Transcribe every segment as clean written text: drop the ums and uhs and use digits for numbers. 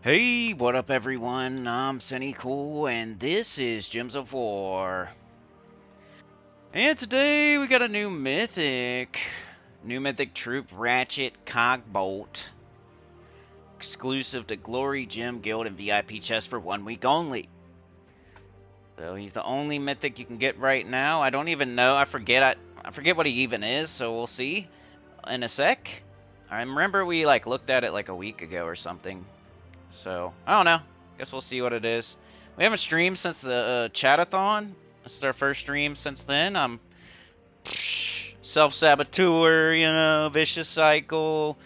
Hey, what up everyone? I'm Sunny Cool and this is Gems of War. And today we got a new mythic. New mythic troop, Ratchet Cogbolt. Exclusive to Glory, Gem, Guild, and VIP chest for 1 week only. So he's the only mythic you can get right now. I don't even know. I forget what he even is, so we'll see in a sec. I remember we looked at it like a week ago or something. So, I don't know. Guess we'll see what it is. We haven't streamed since the chatathon. This is our first stream since then. I'm self-saboteur, vicious cycle.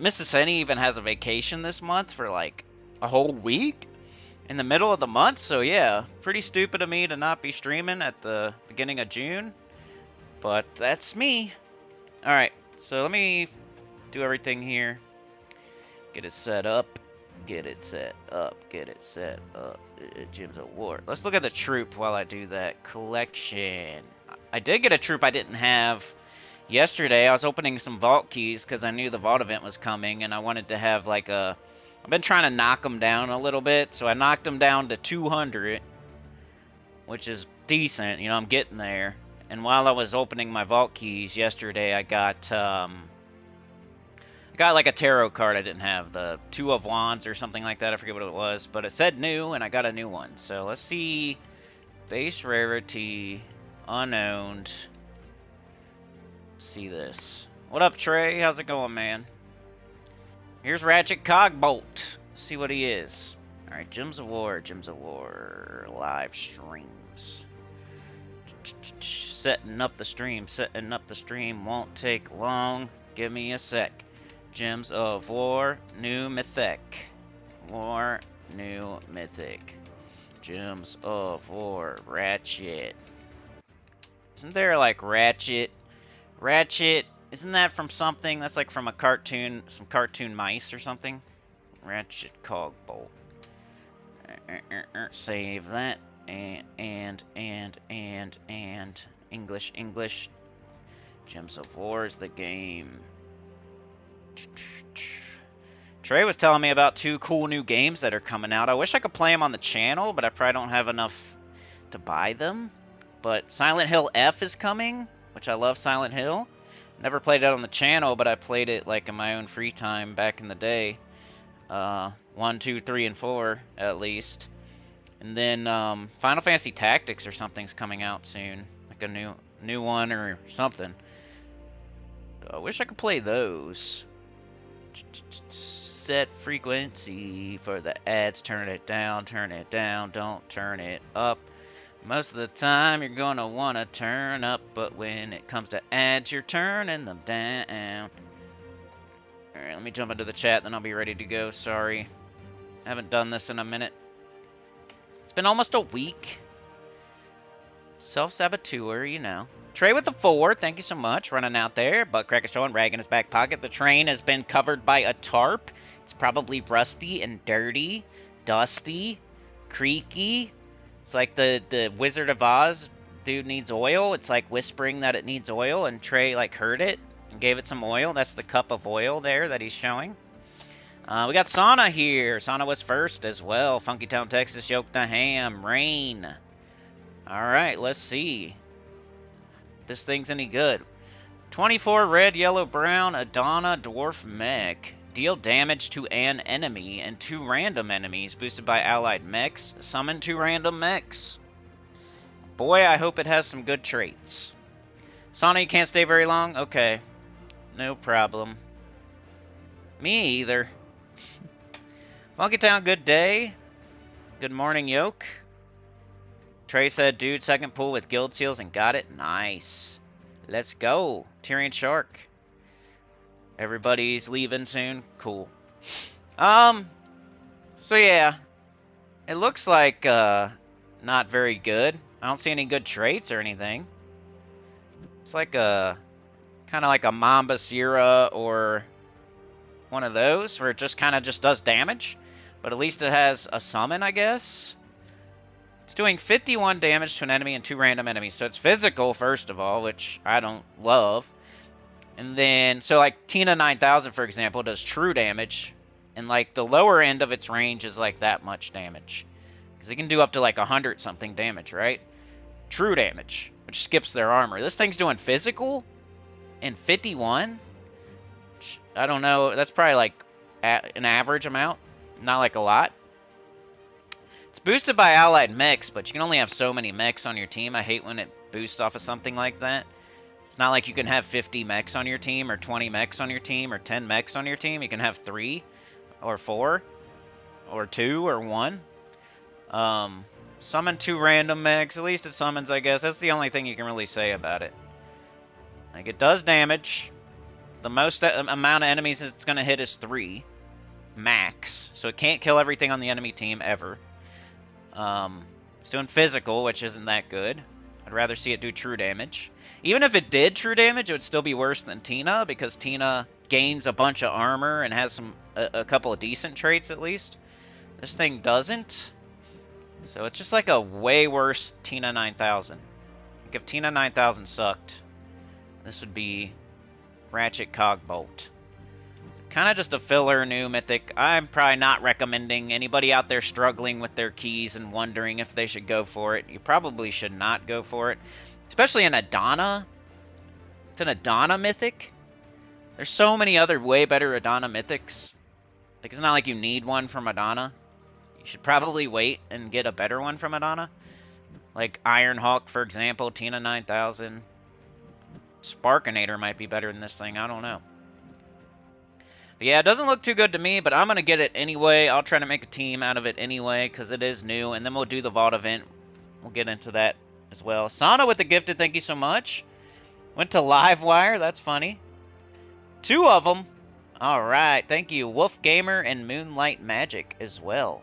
Mrs. Henny even has a vacation this month for like a whole week in the middle of the month. So yeah, pretty stupid of me to not be streaming at the beginning of June. But that's me. Alright, so let me do everything here. Get it set up. Get it set up. Get it set up. Gems of War. Let's look at the troop while I do that. Collection. I did get a troop I didn't have yesterday. I was opening some vault keys because I knew the vault event was coming, and I wanted to have like a... I've been trying to knock them down a little bit, so I knocked them down to 200, which is decent. You know, I'm getting there. And while I was opening my vault keys yesterday, I got like a tarot card I didn't have, the Two of Wands or something like that. I forget what it was, but it said new, and I got a new one. So let's see. Base rarity, unowned. Let's see this. What up, Trey? How's it going, man? Here's Ratchet Cogbolt. See what he is. All right, Gems of War, live streams. Setting up the stream won't take long. Give me a sec. Gems of War, new mythic. War, new mythic. Gems of War, Ratchet. Isn't there like Ratchet? Ratchet, isn't that from something? That's like from a cartoon, some cartoon mice or something? Ratchet Cogbolt. Save that. And English. Gems of War is the game. Trey was telling me about 2 cool new games that are coming out. I wish I could play them on the channel, but I probably don't have enough to buy them. But Silent Hill F is coming, which I love Silent Hill. Never played it on the channel, but I played it like in my own free time back in the day. 1, 2, 3, and 4 at least. And then Final Fantasy Tactics or something's coming out soon, like a new one or something. I wish I could play those. Set frequency for the ads. Turn it down, don't turn it up. Most of the time you're gonna wanna turn up, but when it comes to ads, you're turning them down. Alright, let me jump into the chat, then I'll be ready to go. Sorry. I haven't done this in a minute. It's been almost a week. Self-saboteur, you know. Trey with the 4, thank you so much. Running out there. Buttcracker showing rag in his back pocket. The train has been covered by a tarp. It's probably rusty and dirty, dusty, creaky. It's like the Wizard of Oz dude needs oil. It's like whispering that it needs oil, and Trey like heard it and gave it some oil. That's the cup of oil there that he's showing. We got Sauna here. Sauna was first as well. Funky Town, Texas, Yoke the Ham, Rain. Alright, let's see if this thing's any good. 24 red, yellow, brown, Adana, dwarf, mech. Deal damage to an enemy and 2 random enemies boosted by allied mechs. Summon 2 random mechs. Boy, I hope it has some good traits. Sauna, you can't stay very long? Okay. No problem. Me either. Funky Town, good day. Good morning, Yoke. Trey said, dude, second pool with guild seals and got it. Nice. Let's go. Tyrion Shark. Everybody's leaving soon. Cool. So yeah. It looks like, not very good. I don't see any good traits or anything. It's like a, kind of like a Mamba Sierra or one of those, where it just kind of just does damage. But at least it has a summon, I guess. It's doing 51 damage to an enemy and 2 random enemies. So it's physical, first of all, which I don't love. And then, so like Tina 9000, for example, does true damage. And, like, the lower end of its range is, like, that much damage. Because it can do up to, like, 100-something damage, right? True damage, which skips their armor. This thing's doing physical and 51? I don't know. That's probably, like, an average amount. Not, like, a lot. It's boosted by allied mechs, but you can only have so many mechs on your team. I hate when it boosts off of something like that. It's not like you can have 50 mechs on your team, or 20 mechs on your team, or 10 mechs on your team. You can have 3, or 4, or 2, or 1. Summon 2 random mechs. At least it summons, I guess. That's the only thing you can really say about it. Like, it does damage. The most amount of enemies it's going to hit is 3. Max. So it can't kill everything on the enemy team, ever. It's doing physical, which isn't that good. I'd rather see it do true damage. Even if it did true damage, it would still be worse than Tina, because Tina gains a bunch of armor and has a couple of decent traits, at least. This thing doesn't. So it's just like a way worse Tina 9000. Like if Tina 9000 sucked, this would be Ratchet Cogbolt. Kind of just a filler new mythic. I'm probably not recommending anybody out there struggling with their keys and wondering if they should go for it. You probably should not go for it. Especially an Adana. It's an Adana mythic. There's so many other way better Adana mythics. Like, it's not like you need one from Adana. You should probably wait and get a better one from Adana. Like Iron Hawk, for example, Tina 9000. Sparkinator might be better than this thing. I don't know. But yeah, it doesn't look too good to me, but I'm going to get it anyway. I'll try to make a team out of it anyway, because it is new. And then we'll do the Vault event. We'll get into that as well. Sana with the gifted, thank you so much. Went to Livewire, that's funny. 2 of them. Alright, thank you. Wolf Gamer and Moonlight Magic as well.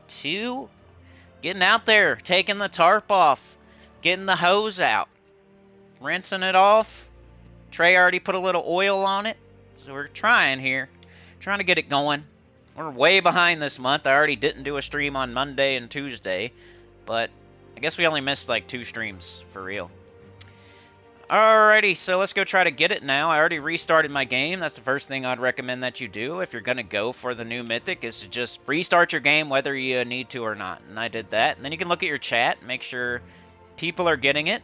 2. Getting out there, taking the tarp off. Getting the hose out. Rinsing it off. Trey already put a little oil on it. So we're trying here. Trying to get it going. We're way behind this month. I already didn't do a stream on Monday and Tuesday. But I guess we only missed like 2 streams for real. Alrighty, so let's go try to get it now. I already restarted my game. That's the first thing I'd recommend that you do if you're going to go for the new Mythic, is to just restart your game whether you need to or not. And I did that. And then you can look at your chat, make sure people are getting it.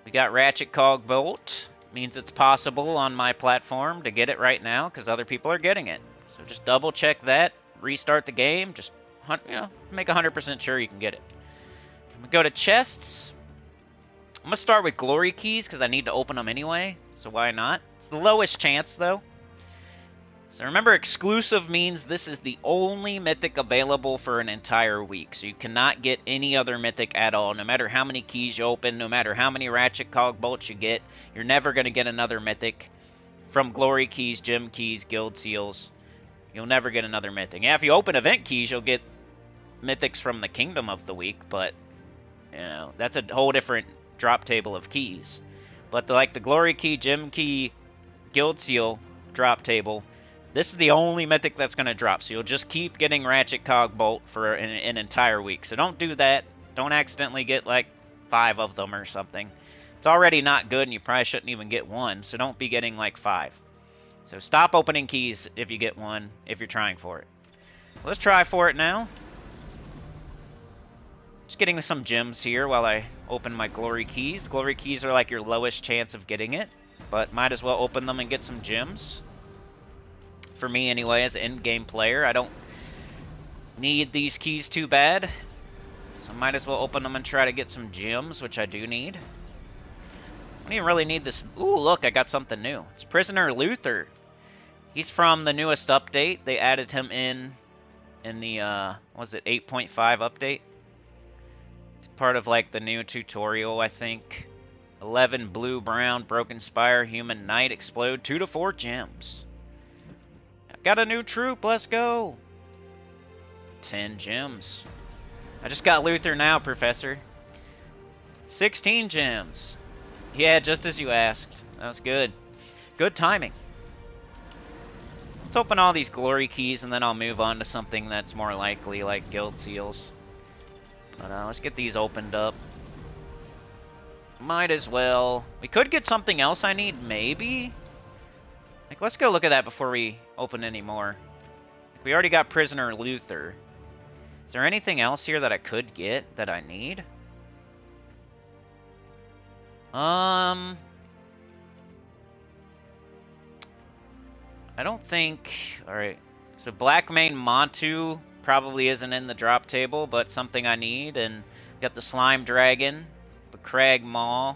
We got Ratchet Cogbolt. Means it's possible on my platform to get it right now because other people are getting it. So just double check that, restart the game, just make 100% sure you can get it. We go to chests. I'm going to start with glory keys because I need to open them anyway, so why not? It's the lowest chance though. So remember, exclusive means this is the only mythic available for an entire week. So you cannot get any other mythic at all. No matter how many keys you open, no matter how many Ratchet Cogbolts you get, you're never going to get another mythic from glory keys, gem keys, guild seals. You'll never get another mythic. Yeah, if you open event keys, you'll get mythics from the Kingdom of the Week, but you know, that's a whole different drop table of keys. But the glory key, gem key, guild seal drop table, this is the only mythic that's going to drop, so you'll just keep getting Ratchet Cogbolt for an entire week. So don't do that. Don't accidentally get like 5 of them or something. It's already not good, and you probably shouldn't even get 1, so don't be getting like 5. So stop opening keys if you get 1, if you're trying for it. Let's try for it now. Just getting some gems here while I open my glory keys. Glory keys are like your lowest chance of getting it, but might as well open them and get some gems. For me anyway, as an in-game player, I don't need these keys too bad. So I might as well open them and try to get some gems, which I do need. I don't even really need this. Ooh, look, I got something new. It's Prisoner Luther. He's from the newest update. They added him in the, was it 8.5 update? It's part of like the new tutorial, I think. 11 blue, brown, broken spire, human knight, explode, 2 to 4 gems. Got a new troop, let's go! 10 gems. I just got Luther now, Professor. 16 gems. Yeah, just as you asked. That was good. Good timing. Let's open all these glory keys and then I'll move on to something that's more likely, like guild seals. But let's get these opened up. Might as well. We could get something else I need, maybe? Like, let's go look at that before we open any more. Like, we already got Prisoner Luther. Is there anything else here that I could get that I need? I don't think... Alright. So Blackmane Montu probably isn't in the drop table, but something I need. And got the Slime Dragon, the Crag Maw,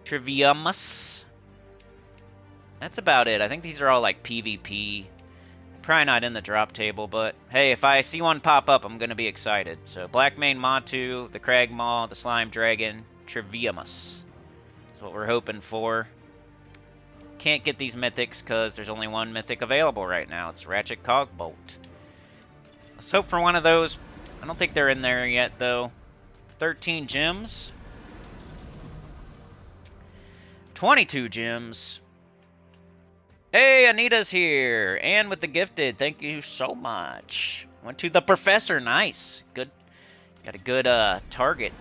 Triviumus. That's about it. I think these are all like PvP. Probably not in the drop table, but hey, if I see one pop up, I'm going to be excited. So Blackmane Montu, the Crag Maw, the Slime Dragon, Triviumus. That's what we're hoping for. Can't get these mythics because there's only one mythic available right now. It's Ratchet Cogbolt. Let's hope for one of those. I don't think they're in there yet, though. 13 gems. 22 gems. Hey, Anita's here. And with the gifted. Thank you so much. Went to the professor. Nice. Good. Got a good target.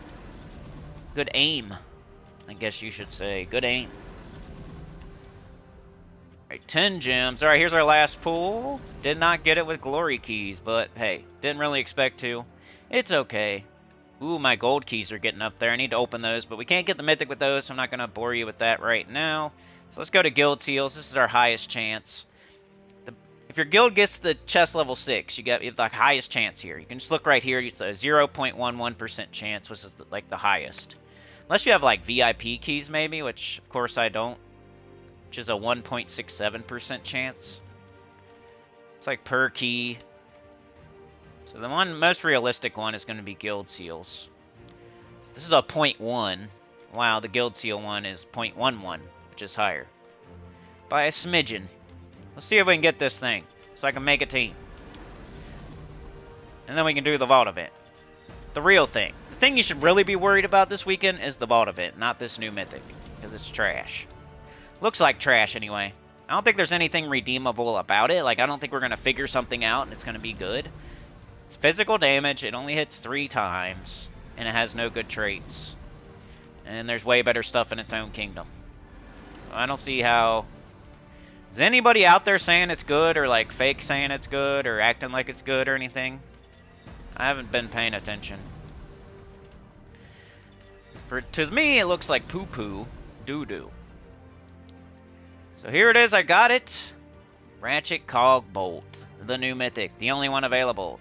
Good aim. I guess you should say. Good aim. Alright, 10 gems. Alright, here's our last pool. Did not get it with glory keys, but hey, didn't really expect to. It's okay. Ooh, my gold keys are getting up there. I need to open those, but we can't get the mythic with those, so I'm not going to bore you with that right now. So let's go to guild seals. This is our highest chance. If your guild gets the chest level 6, you get the highest chance here. You can just look right here. It's a 0.11% chance, which is like the highest. Unless you have like VIP keys maybe, which of course I don't. Which is a 1.67% chance. It's like per key. So the most realistic one is going to be guild seals. So this is a 0.1. Wow, the guild seal one is 0.11, which is higher. By a smidgen. Let's see if we can get this thing, so I can make a team. And then we can do the vault event. The real thing. The thing you should really be worried about this weekend is the vault event, not this new mythic. Because it's trash. Looks like trash anyway. I don't think there's anything redeemable about it. Like, I don't think we're going to figure something out and it's going to be good. It's physical damage. It only hits 3 times. And it has no good traits. And there's way better stuff in its own kingdom. So I don't see how... Is anybody out there saying it's good, or like fake saying it's good, or acting like it's good or anything? I haven't been paying attention. To me, it looks like poo-poo, doo-doo. So here it is, I got it. Ratchet Cogbolt, the new mythic, the only one available.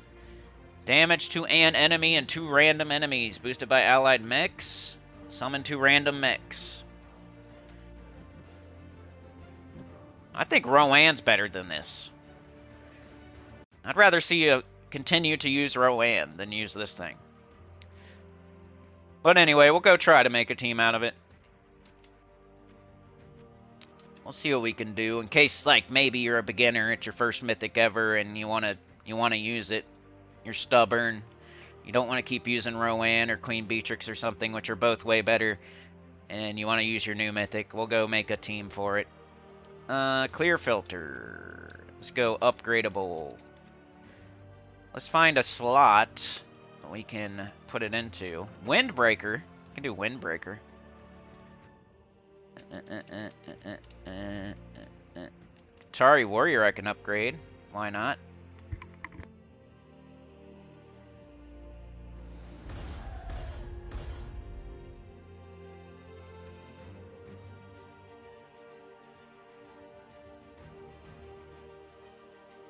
Damage to an enemy and 2 random enemies, boosted by allied mechs. Summon 2 random mechs. I think Rowan's better than this. I'd rather see you continue to use Rowan than use this thing. But anyway, we'll go try to make a team out of it. We'll see what we can do in case, like, maybe you're a beginner, it's your first mythic ever, and you wanna use it. You're stubborn. You don't want to keep using Rowan or Queen Beatrix or something, which are both way better, and you want to use your new mythic. We'll go make a team for it. Clear filter. Let's go upgradable. Let's find a slot that we can put it into. Windbreaker. We can do Windbreaker. Atari Warrior I can upgrade. Why not?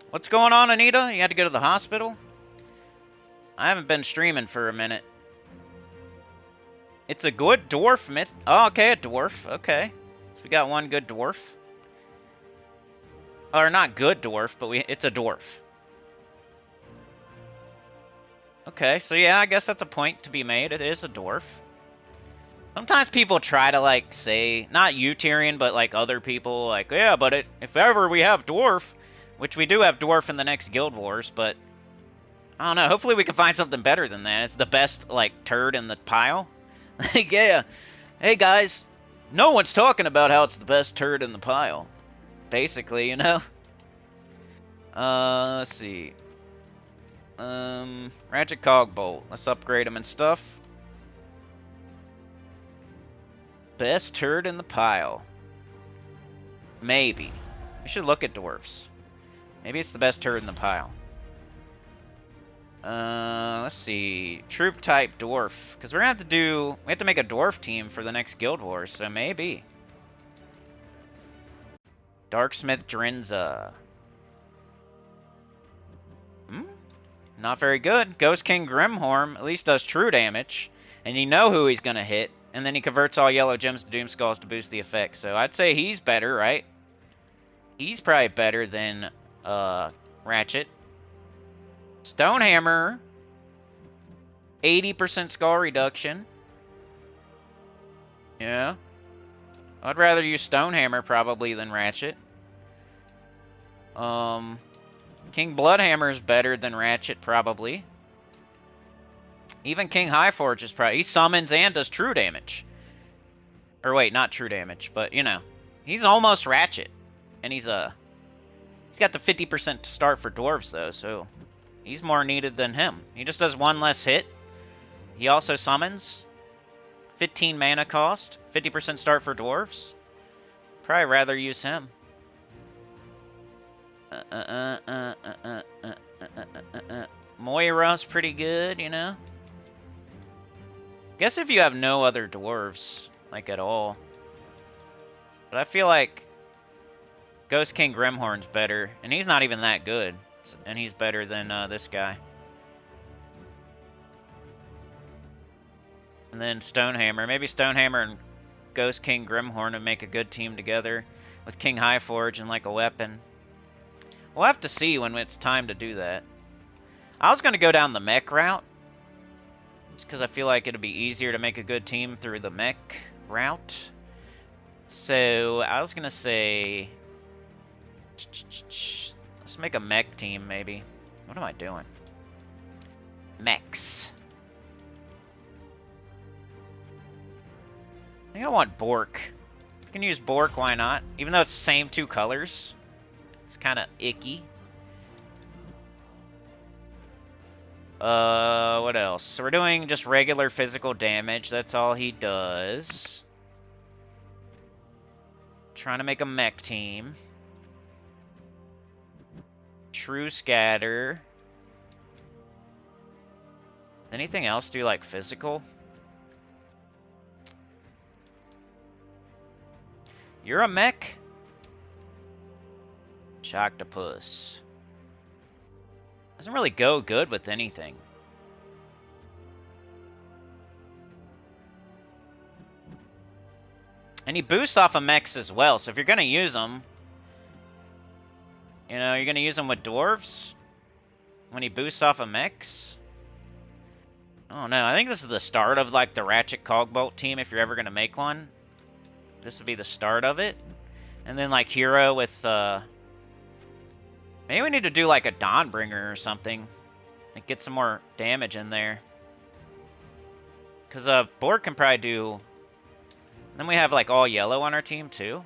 What's going on, Anita? You had to go to the hospital? I haven't been streaming for a minute. It's a good dwarf myth. Oh, okay, a dwarf. Okay. So we got one good dwarf. Or not good dwarf, but it's a dwarf. Okay, so yeah, I guess that's a point to be made. It is a dwarf. Sometimes people try to, like, say, not you, Tyrion, but, like, other people, like, yeah, but if ever we have dwarf... Which we do have dwarf in the next Guild Wars, but I don't know. Hopefully we can find something better than that. It's the best, like, turd in the pile. Like, yeah. Hey, guys. No one's talking about how it's the best turd in the pile. Basically, you know? Let's see. Ratchet Cogbolt. Let's upgrade him and stuff. Best turd in the pile. Maybe. We should look at dwarves. Maybe it's the best turd in the pile. Let's see. Troop type dwarf. Because we're gonna have to do... We have to make a dwarf team for the next Guild Wars, so maybe. Darksmith Drenza. Not very good. Ghost King Grimhorn at least does true damage. And you know who he's gonna hit. And then he converts all yellow gems to Doom Skulls to boost the effect. So I'd say he's better, right? He's probably better than Ratchet. Stonehammer. 80% skull reduction. Yeah. I'd rather use Stonehammer probably than Ratchet. King Bloodhammer is better than Ratchet probably. Even King Highforge is probably... He summons and does true damage. Or wait, not true damage, but you know. He's almost Ratchet. And he's got the 50% to start for dwarves though, so he's more needed than him. He just does one less hit. He also summons. 15 mana cost. 50% start for dwarves. Probably rather use him. Moira's pretty good, you know? Guess if you have no other dwarves, like at all. But I feel like Ghost King Grimhorn's better, and he's not even that good. And he's better than this guy. And then Stonehammer. Maybe Stonehammer and Ghost King Grimhorn would make a good team together with King Highforge and like a weapon. We'll have to see when it's time to do that. I was going to go down the mech route. Just because I feel like it'd be easier to make a good team through the mech route. So, I was going to say... Let's make a mech team, maybe. What am I doing? Mechs. I think I want Bork. If you can use Bork, why not? Even though it's the same two colors. It's kind of icky. What else? So we're doing just regular physical damage. That's all he does. Trying to make a mech team. True Scatter. Anything else do like physical? You're a mech? Octopus. Doesn't really go good with anything. And he boosts off of mechs as well, so if you're gonna use them, you know, you're gonna use them with dwarves when he boosts off of mechs. Oh no, I think this is the start of like the Ratchet Cogbolt team if you're ever gonna make one. This would be the start of it. And then like Hero with maybe we need to do like a Dawnbringer or something. Like get some more damage in there. Because Bork can probably do... Then we have like all yellow on our team too.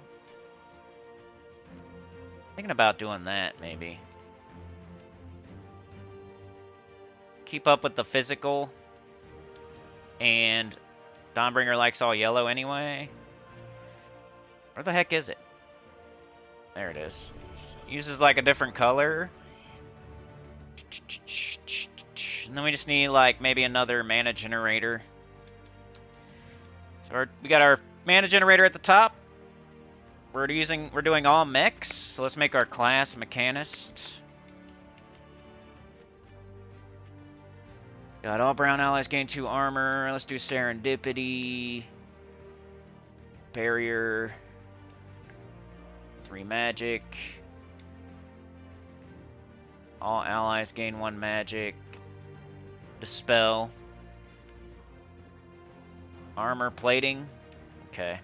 Thinking about doing that maybe. Keep up with the physical. And Dawnbringer likes all yellow anyway. Where the heck is it? There it is. Uses like a different color. And then we just need like maybe another mana generator. So we got our mana generator at the top. We're doing all mechs. So let's make our class Mechanist. Got all brown allies gain 2 armor. Let's do Serendipity. Barrier. 3 magic. All allies gain 1 magic. Dispel. Armor plating. Okay.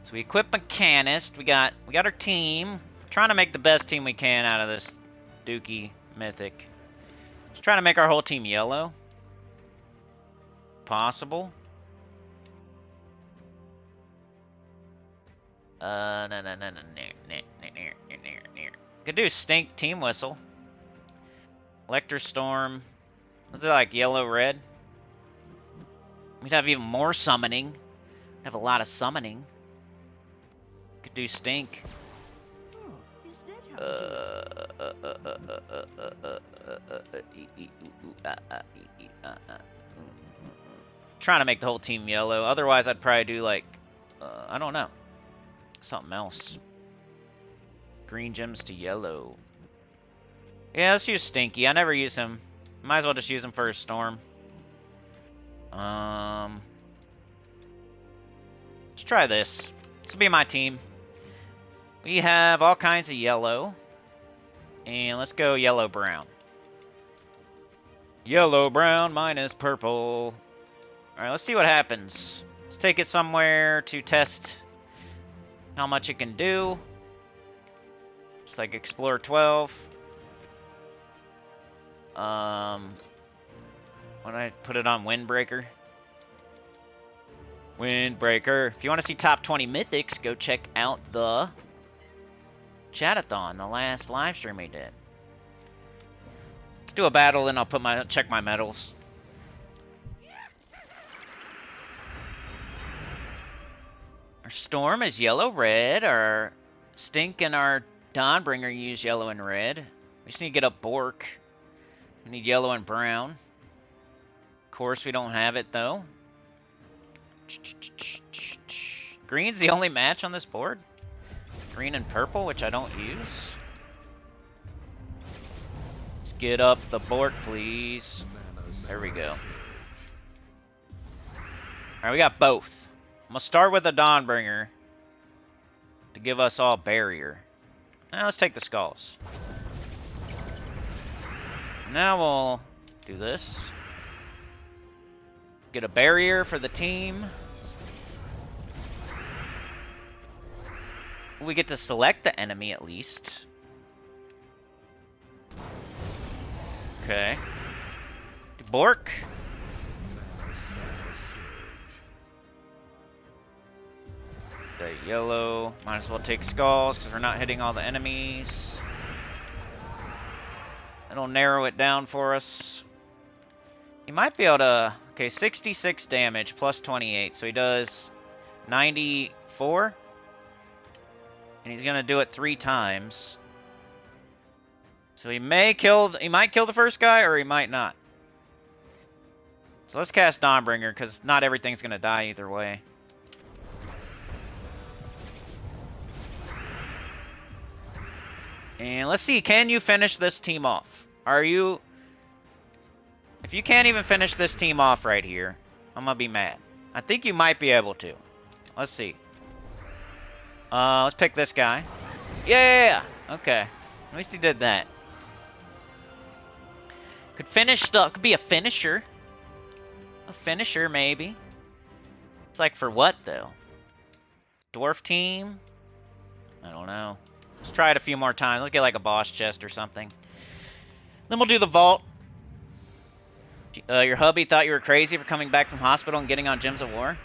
So we equip Mechanist. We got our team. Trying to make the best team we can out of this Dookie Mythic. Just trying to make our whole team yellow. Possible. No. Could do Stink Team Whistle. Electro Storm. Was it like yellow-red? We'd have even more summoning. We'd have a lot of summoning. Could do Stink. Trying to make the whole team yellow. Otherwise, I'd probably do like, I don't know, something else. Green gems to yellow. Yeah, let's use Stinky. I never use him. Might as well just use him for a storm. Let's try this. This will be my team. We have all kinds of yellow. And let's go yellow-brown. Yellow-brown minus purple. Alright, let's see what happens. Let's take it somewhere to test how much it can do. It's like Explore 12. Why don't I put it on Windbreaker? Windbreaker. If you want to see top 20 mythics, go check out the Chatathon, the last live stream we did. Let's do a battle, and I'll put check my medals. Our Storm is yellow-red. Our Stink and our Dawnbringer use yellow and red. We just need to get up Bork. We need yellow and brown. Of course, we don't have it, though. Green's the only match on this board. Green and purple, which I don't use. Let's get up the Bork, please. There we go. Alright, we got both. I'm going to start with the Dawnbringer to give us all barrier. Now let's take the skulls. Now we'll do this. Get a barrier for the team. We get to select the enemy at least. Okay. Bork. The yellow. Might as well take skulls because we're not hitting all the enemies. It'll narrow it down for us. He might be able to... Okay, 66 damage plus 28. So he does 94. And he's going to do it 3 times. So he might kill the first guy, or he might not. So let's cast Dawnbringer, because not everything's going to die either way. And let's see, can you finish this team off? Are you... If you can't even finish this team off right here, I'm going to be mad. I think you might be able to. Let's see. Let's pick this guy. Yeah! Okay. At least he did that. Could finish stuff. Could be a finisher. A finisher, maybe. It's like for what, though? Dwarf team? I don't know. Let's try it a few more times. Let's get like a boss chest or something. Then we'll do the vault. Your hubby thought you were crazy for coming back from hospital and getting on Gems of War.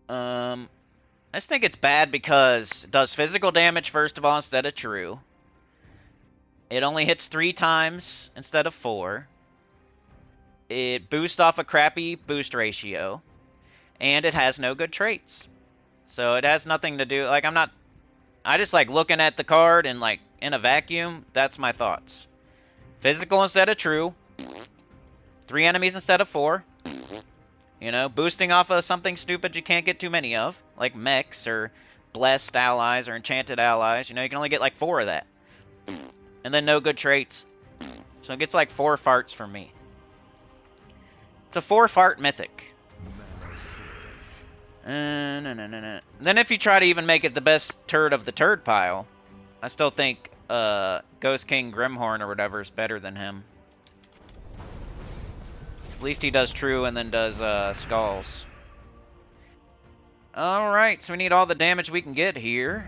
I just think it's bad because it does physical damage, first of all, instead of true. It only hits 3 times instead of 4. It boosts off a crappy boost ratio. And it has no good traits. So it has nothing to do... Like, I just like looking at the card and like in a vacuum. That's my thoughts. Physical instead of true. 3 enemies instead of 4. You know, boosting off of something stupid you can't get too many of. Like mechs or blessed allies or enchanted allies. You know, you can only get like 4 of that. And then no good traits. So it gets like 4 farts from me. It's a 4 fart mythic. No. Then if you try to even make it the best turd of the turd pile, I still think Ghost King Grimhorn or whatever is better than him. At least he does true and then does skulls. Alright, so we need all the damage we can get here.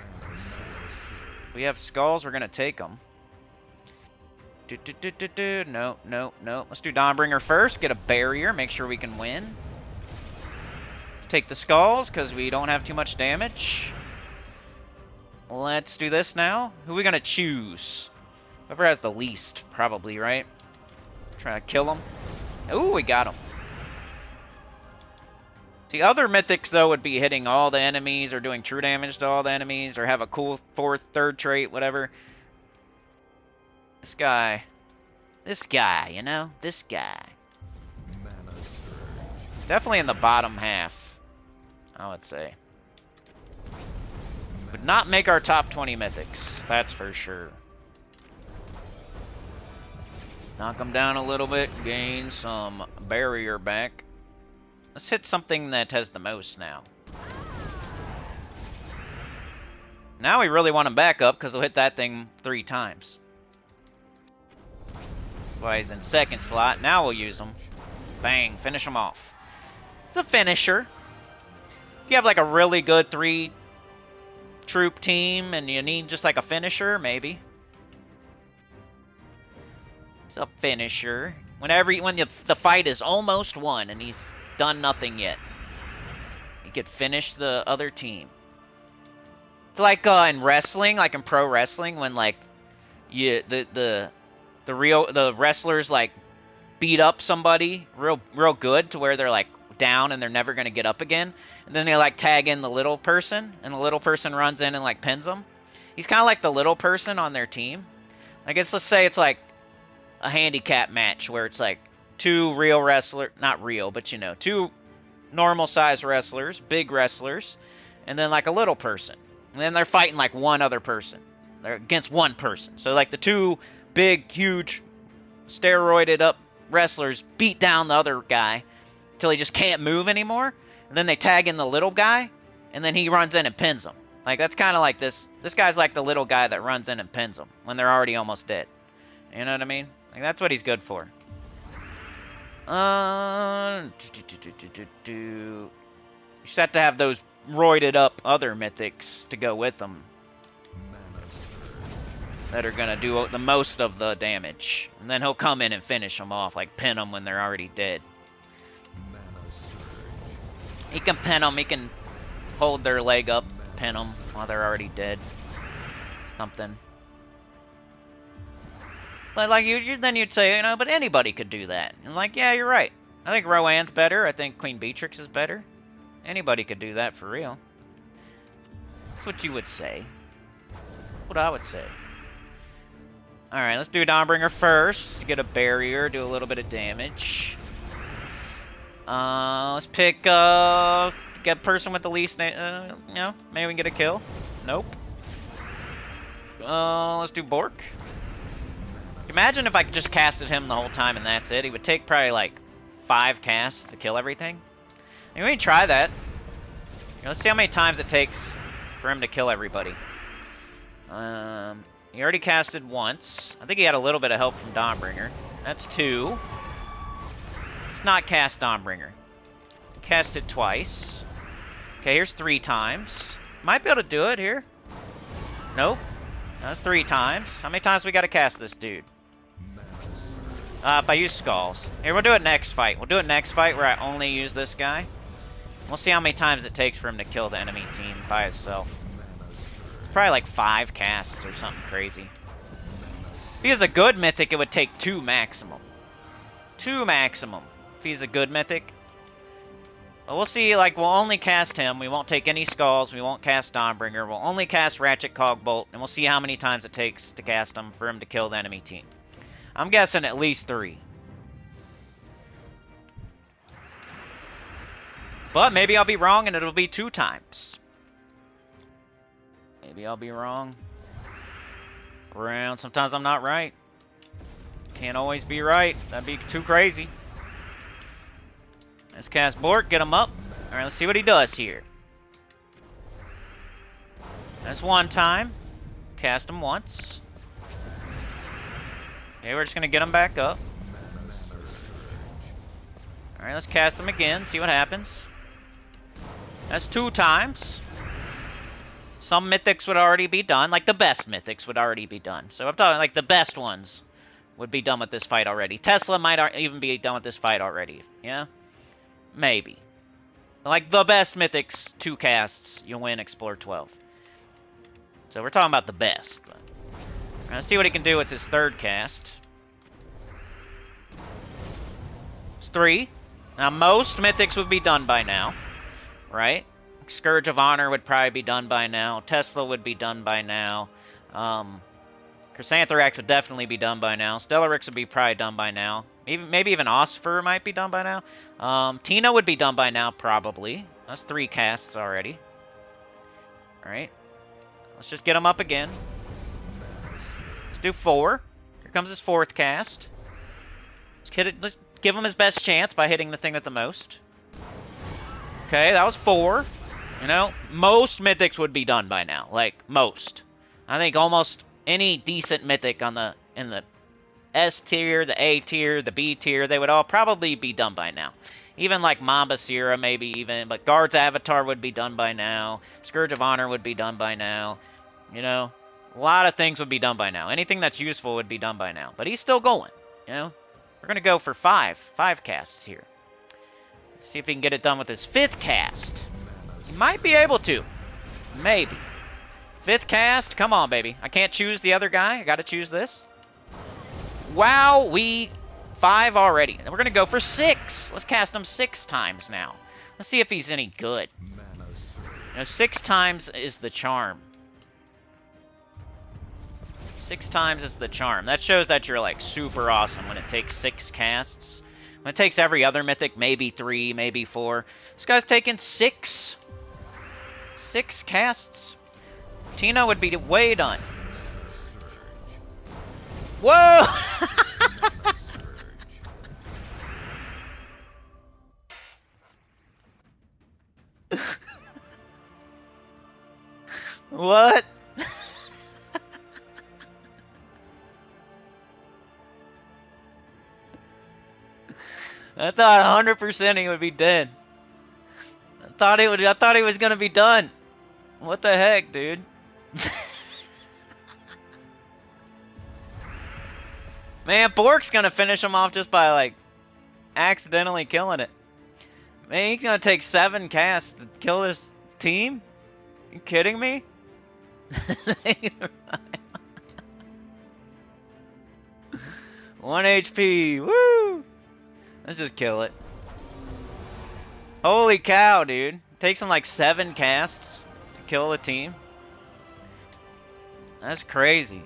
We have skulls, we're going to take them. No. Let's do Dawnbringer first, get a barrier, make sure we can win. Let's take the skulls, because we don't have too much damage. Let's do this now. Who are we going to choose? Whoever has the least, probably, right? Trying to kill him. Ooh, we got him. See, other mythics, though, would be hitting all the enemies or doing true damage to all the enemies or have a cool third trait, whatever. This guy, you know? This guy. Definitely in the bottom half, I would say. Would not make our top 20 mythics, that's for sure. Knock them down a little bit, gain some barrier back. Let's hit something that has the most now. Now we really want him back up because we'll hit that thing 3 times. Well, he's in second slot. Now we'll use him. Bang, finish him off. It's a finisher. If you have like a really good 3-troop team and you need just like a finisher, maybe. It's a finisher. When the fight is almost won and he's done nothing yet, you could finish the other team. It's like in wrestling, like in pro wrestling, when like the wrestlers like beat up somebody real good to where they're like down and they're never gonna get up again, and then they like tag in the little person, and the little person runs in and like pins them. He's kind of like the little person on their team. I guess let's say it's like a handicap match where it's like 2 real wrestlers, not real, but you know, 2 normal size wrestlers, big wrestlers, and then like a little person. And then they're fighting like one other person. They're against one person. So like the 2 big, huge, steroided up wrestlers beat down the other guy until he just can't move anymore. And then they tag in the little guy, and then he runs in and pins them. Like that's kind of like this. This guy's like the little guy that runs in and pins them when they're already almost dead. You know what I mean? Like that's what he's good for. You just have to have those roided up other mythics to go with them that are gonna do the most of the damage, and then he'll come in and finish them off, like pin them when they're already dead. He can pin them. He can hold their leg up, pin them while they're already dead. Something. But like then you'd say, you know, but anybody could do that. And like, yeah, you're right. I think Roanne's better. I think Queen Beatrix is better. Anybody could do that for real. That's what you would say. What I would say. Alright, let's do Dawnbringer first. To get a barrier, do a little bit of damage. Let's pick get a person with the least you know, maybe we can get a kill. Nope. Let's do Bork. Imagine if I just casted him the whole time and that's it. He would take probably like 5 casts to kill everything. Maybe we can try that. Let's see how many times it takes for him to kill everybody. He already casted once. I think he had a little bit of help from Dawnbringer. That's 2. Let's not cast Dawnbringer. He casted twice. Okay, here's 3 times. Might be able to do it here. Nope. That's 3 times. How many times we got to cast this dude? If I use Skulls. Here, we'll do it next fight. We'll do it next fight where I only use this guy. We'll see how many times it takes for him to kill the enemy team by himself. It's probably like 5 casts or something crazy. If he is a good mythic, it would take 2 maximum. 2 maximum. If he's a good mythic. But we'll see, like, we'll only cast him. We won't take any Skulls. We won't cast Dawnbringer. We'll only cast Ratchet Cogbolt. And we'll see how many times it takes to cast him for him to kill the enemy team. I'm guessing at least 3. But maybe I'll be wrong and it'll be 2 times. Maybe I'll be wrong. Around. Sometimes I'm not right. Can't always be right. That'd be too crazy. Let's cast Bork, get him up. Alright, let's see what he does here. That's 1 time. Cast him once. Okay, we're just going to get him back up. Alright, let's cast him again, see what happens. That's 2 times. Some mythics would already be done, like the best mythics would already be done. So I'm talking like the best ones would be done with this fight already. Tesla might even be done with this fight already, yeah? Maybe. Like the best mythics, 2 casts, you'll win Explore 12. So we're talking about the best. But let's see what he can do with his 3rd cast. It's 3. Now most mythics would be done by now. right? Scourge of Honor would probably be done by now. Tesla would be done by now. Chrysanthrax would definitely be done by now. Stellarix would be probably done by now. Maybe even Osfer might be done by now. Tina would be done by now, probably. That's 3 casts already. Alright. Let's just get him up again. Let's do 4. Here comes his 4th cast. Let's give him his best chance by hitting the thing with the most. Okay, that was 4. You know, most mythics would be done by now. Like, most. I think almost any decent mythic in the S tier, the A tier, the B tier, they would all probably be done by now. Even like Mamba Sierra, maybe even. But Guard's Avatar would be done by now. Scourge of Honor would be done by now. You know, a lot of things would be done by now. Anything that's useful would be done by now. But he's still going, you know. We're going to go for 5 casts here. Let's see if he can get it done with his 5th cast. He might be able to. Maybe. 5th cast? Come on, baby. I can't choose the other guy. I got to choose this. Wow, 5 already. And we're going to go for 6. Let's cast him 6 times now. Let's see if he's any good. You know, 6 times is the charm. 6 times is the charm. That shows that you're, like, super awesome when it takes 6 casts. When it takes every other mythic, maybe 3, maybe 4. This guy's taking 6. 6 casts. Tina would be way done. Whoa! What? I thought 100% he would be dead. I thought he was gonna be done. What the heck, dude? Man, Bork's gonna finish him off just by, like, accidentally killing it. Man, he's gonna take 7 casts to kill this team? You kidding me? 1 HP. Woo! Let's just kill it. Holy cow, dude. It takes him like 7 casts to kill a team. That's crazy.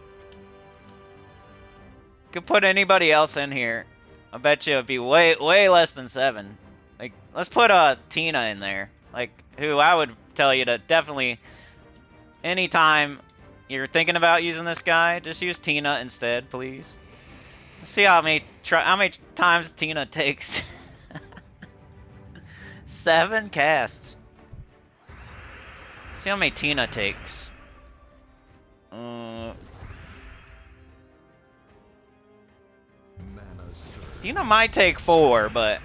Could put anybody else in here. I bet you it'd be way less than 7. Like, let's put Tina in there. Like, who I would tell you to definitely, anytime you're thinking about using this guy, just use Tina instead, please. Let's see how many times Tina takes. 7 casts. Let's see how many Tina takes. Tina might take 4, but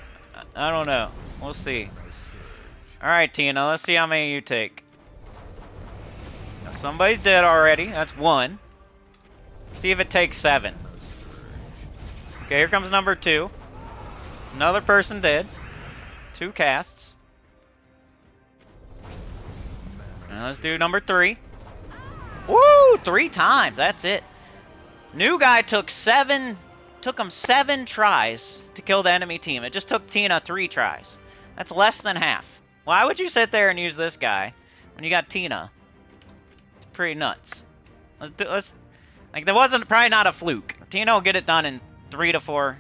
I don't know. We'll see. Alright, Tina, let's see how many you take. Now, somebody's dead already. That's 1. See if it takes 7. Okay, here comes number 2. Another person dead. 2 casts. Now let's do number 3. Woo! 3 times. That's it. New guy took him 7 tries to kill the enemy team. It just took Tina 3 tries. That's less than half. Why would you sit there and use this guy when you got Tina? It's pretty nuts. Like, there wasn't probably not a fluke. Tina will get it done in 3 to 4.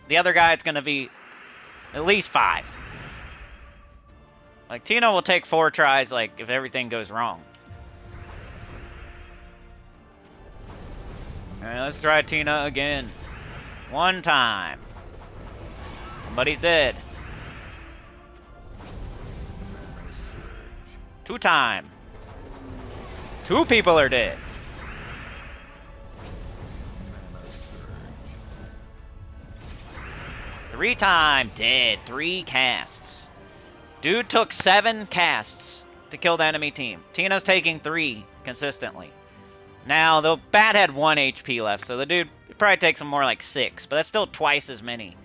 The other guy, it's going to be at least 5. Like, Tina will take 4 tries, like, if everything goes wrong. Alright, let's try Tina again. 1 time. Somebody's dead. 2 time. 2 people are dead. 3 time. Dead. 3 casts. Dude took 7 casts to kill the enemy team. Tina's taking 3 consistently. Now, the bat had 1 HP left, so the dude probably takes him more like 6, but that's still twice as many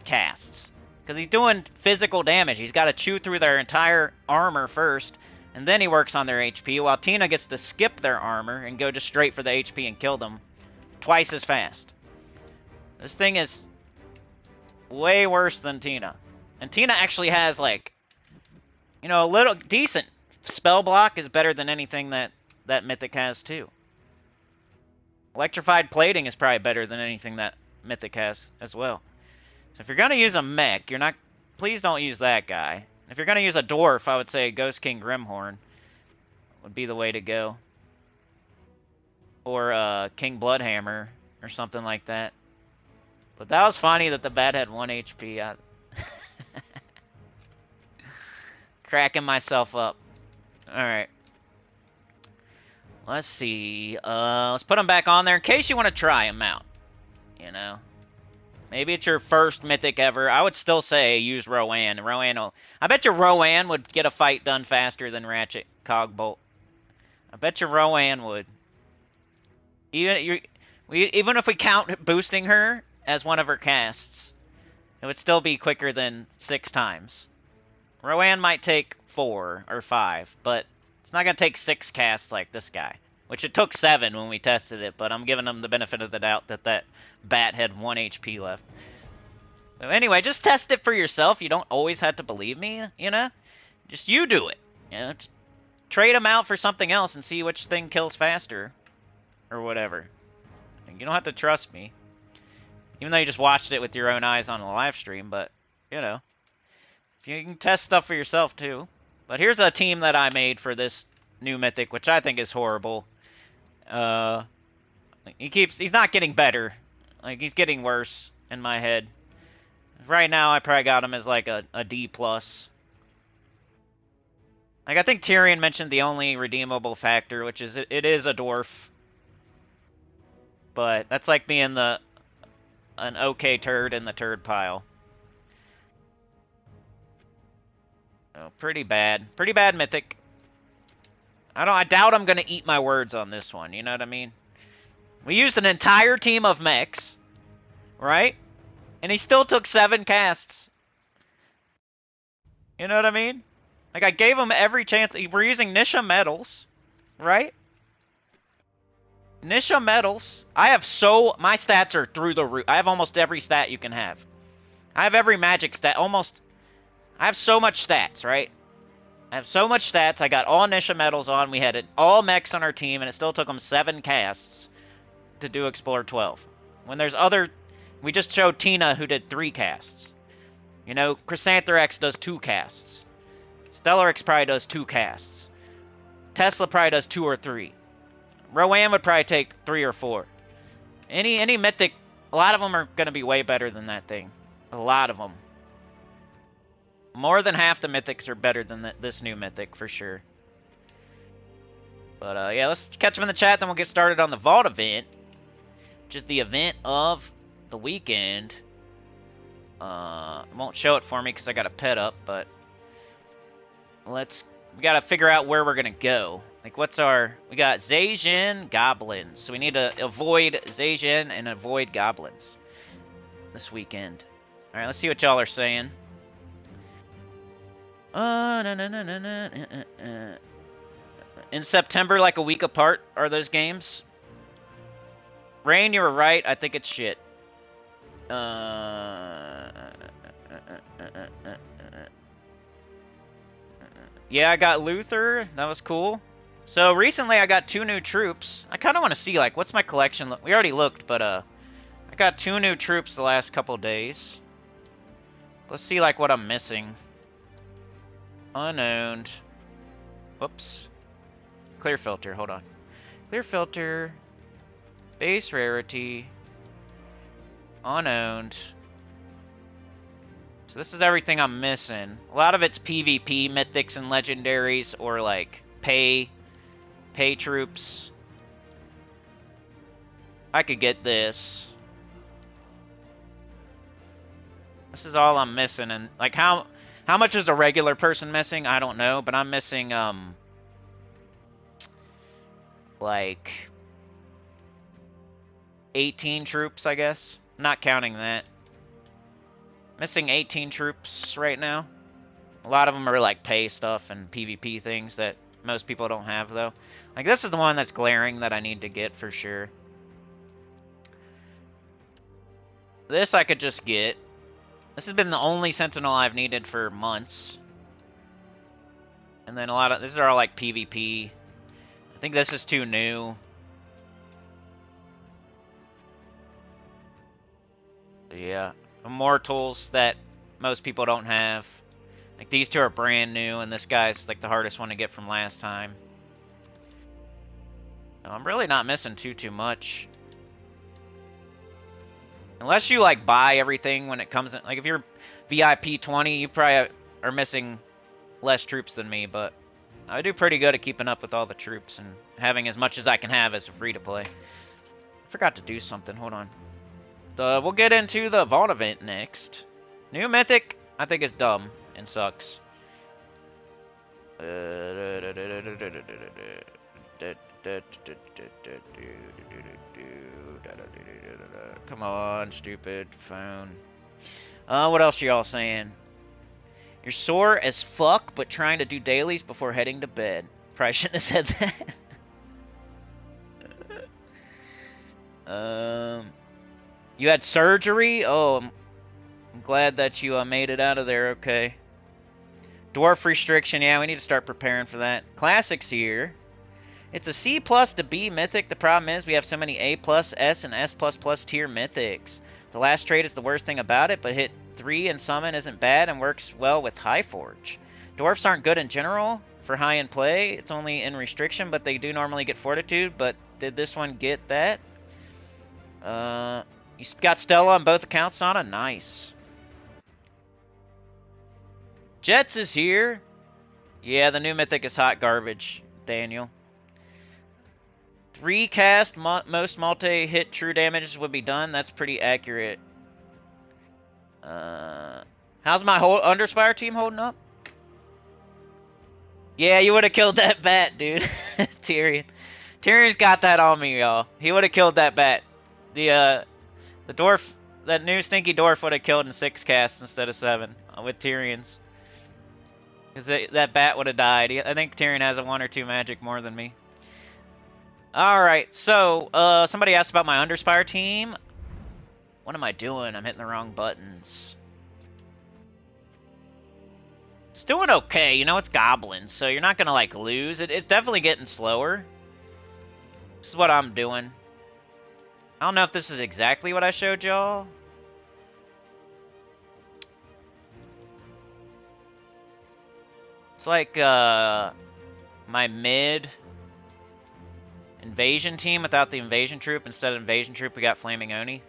casts. Because he's doing physical damage. He's got to chew through their entire armor first, and then he works on their HP, while Tina gets to skip their armor and go just straight for the HP and kill them twice as fast. This thing is way worse than Tina. And Tina actually has, like, You know, a little decent spell block is better than anything that Mythic has too. Electrified plating is probably better than anything that Mythic has as well. So if you're gonna use a mech, you're not. Please don't use that guy. If you're gonna use a dwarf, I would say Ghost King Grimhorn would be the way to go, or King Bloodhammer or something like that. But that was funny that the bat had 1 HP. Cracking myself up. Alright. Let's see. Let's put them back on there in case you want to try them out. You know? Maybe it's your first Mythic ever. I would still say use Rowan. I bet you Rowan would get a fight done faster than Ratchet Cogbolt. I bet you Rowan would. Even if we count boosting her as one of her casts, it would still be quicker than 6 times. Rowan might take 4 or 5, but it's not going to take 6 casts like this guy. Which it took 7 when we tested it, but I'm giving him the benefit of the doubt that bat had 1 HP left. So anyway, just test it for yourself. You don't always have to believe me, you know? Just you do it. You know? Just trade them out for something else and see which thing kills faster. Or whatever. You don't have to trust me. Even though you just watched it with your own eyes on a live stream, but, you know. If you can test stuff for yourself, too. But here's a team that I made for this new Mythic, which I think is horrible. He's not getting better. Like, he's getting worse in my head. Right now, I probably got him as, like, a D+. Like, I think Tyrion mentioned the only redeemable factor, which is it is a dwarf. But that's like being an okay turd in the turd pile. Oh, pretty bad. Pretty bad Mythic. I doubt I'm gonna eat my words on this one, you know what I mean? We used an entire team of mechs, right? And he still took 7 casts. You know what I mean? Like, I gave him every chance. We're using Nisha Metals, right? Nisha Metals. My stats are through the roof. I have almost every stat you can have. I have every magic stat, almost. I have so much stats, right? I have so much stats. I got all Nisha Metals on. We had all mechs on our team, and it still took them 7 casts to do Explore 12. When there's we just showed Tina who did 3 casts. You know, Chrysanthrax does 2 casts. Stellarix probably does 2 casts. Tesla probably does 2 or 3. Rowan would probably take 3 or 4. Any Mythic, a lot of them are going to be way better than that thing. A lot of them. More than half the Mythics are better than this new Mythic, for sure. But, yeah, let's catch them in the chat, then we'll get started on the Vault event. Which is the event of the weekend. It won't show it for me because I got a pet up, but... we gotta figure out where we're gonna go. Like, we got Zaijin Goblins. So we need to avoid Zaijin and avoid Goblins this weekend. Alright, let's see what y'all are saying. In September, like a week apart, are those games? Rain, you were right. I think it's shit. Yeah, I got Luther. That was cool. So recently I got 2 new troops. I kind of want to see, like, what's my collection? We already looked, but I got 2 new troops the last couple days. Let's see, like, what I'm missing. Unowned. Whoops. Clear filter, hold on. Clear filter. Base rarity. Unowned. So this is everything I'm missing. A lot of it's PvP, mythics and legendaries, or like pay troops. I could get this. This is all I'm missing, and like how much is a regular person missing? I don't know, but I'm missing like 18 troops, I guess. Not counting that. Missing 18 troops right now. A lot of them are like pay stuff and PvP things that most people don't have, though. Like, this is the one that's glaring that I need to get for sure. This I could just get. This has been the only Sentinel I've needed for months. And then a lot of... These are all like PvP. I think this is too new. Yeah. Immortals that most people don't have. Like, these two are brand new, and this guy's like the hardest one to get from last time. So I'm really not missing too much. Unless you, like, buy everything when it comes in. Like, if you're VIP 20, you probably are missing less troops than me, but I do pretty good at keeping up with all the troops and having as much as I can have as a free-to-play. I forgot to do something. Hold on. We'll get into the Vault event next. New Mythic, I think, is dumb and sucks. Come on, stupid phone. What else are y'all saying? You're sore as fuck, but trying to do dailies before heading to bed. Probably shouldn't have said that. You had surgery? Oh, I'm glad that you made it out of there okay. Dwarf restriction, yeah, we need to start preparing for that. Classics here. It's a C+ to B mythic. The problem is we have so many A+, S, and S++ tier mythics. The last trait is the worst thing about it, but hit 3 and summon isn't bad and works well with Highforge. Dwarfs aren't good in general for high-end play. It's only in restriction, but they do normally get Fortitude. But did this one get that? You got Stella on both accounts, Sana? Nice. Jets is here. Yeah, the new mythic is hot garbage, Daniel. 3 cast, most multi-hit true damages would be done. That's pretty accurate. How's my whole Underspire team holding up? Yeah, you would have killed that bat, dude. Tyrion. Tyrion's got that on me, y'all. He would have killed that bat. The dwarf, that new stinky dwarf would have killed in 6 casts instead of 7 with Tyrion's. Because that bat would have died. I think Tyrion has a 1 or 2 magic more than me. Alright, so, somebody asked about my Underspire team. What am I doing? I'm hitting the wrong buttons. It's doing okay. You know, it's goblins, so you're not gonna, like, lose. It's definitely getting slower. This is what I'm doing. I don't know if this is exactly what I showed y'all. It's like, my mid invasion team without the invasion troop. Instead of invasion troop, we got Flaming Oni.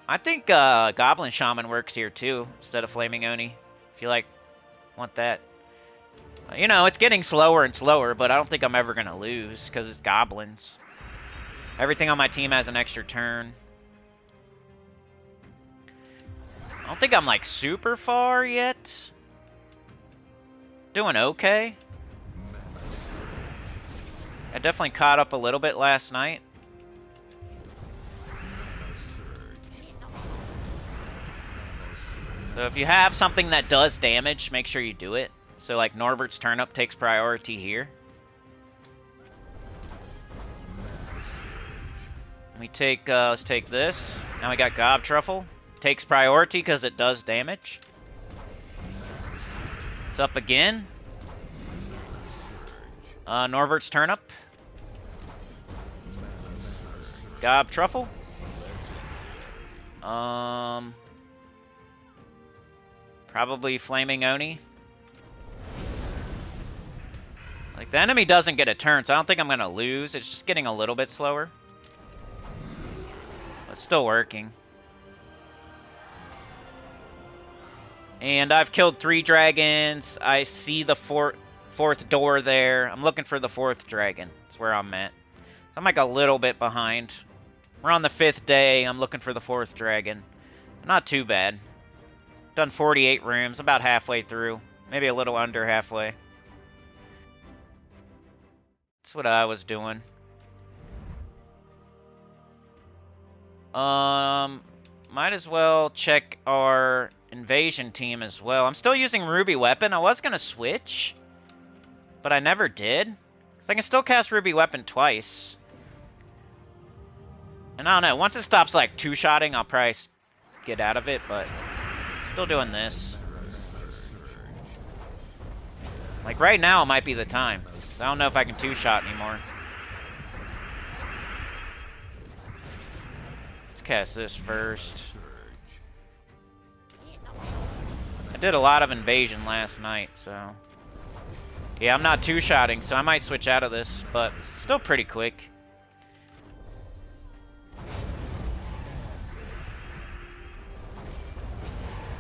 I think, Goblin Shaman works here, too, instead of Flaming Oni. If you, like, want that. You know, it's getting slower and slower, but I don't think I'm ever gonna lose, because it's goblins. Everything on my team has an extra turn. I don't think I'm, like, super far yet. Doing okay. I definitely caught up a little bit last night. So if you have something that does damage, make sure you do it. So like Norbert's turnip takes priority here. We take, let's take this. Now we got Gob Truffle. Takes priority because it does damage. It's up again. Norbert's turnip. Gob Truffle. Probably Flaming Oni. Like, the enemy doesn't get a turn, so I don't think I'm gonna lose. It's just getting a little bit slower. But still working. And I've killed 3 dragons. I see the fourth door there. I'm looking for the 4th dragon. That's where I'm at. So I'm like a little bit behind. We're on the 5th day. I'm looking for the 4th dragon. Not too bad. Done 48 rooms, about halfway through. Maybe a little under halfway. That's what I was doing. Might as well check our invasion team as well. I'm still using Ruby Weapon. I was gonna switch, but I never did. Because I can still cast Ruby Weapon twice. And I don't know, once it stops like 2-shotting, I'll probably get out of it, but still doing this. Like, right now might be the time. 'Cause I don't know if I can two-shot anymore. Let's cast this first. I did a lot of invasion last night, so... Yeah, I'm not two-shotting, so I might switch out of this, but still pretty quick.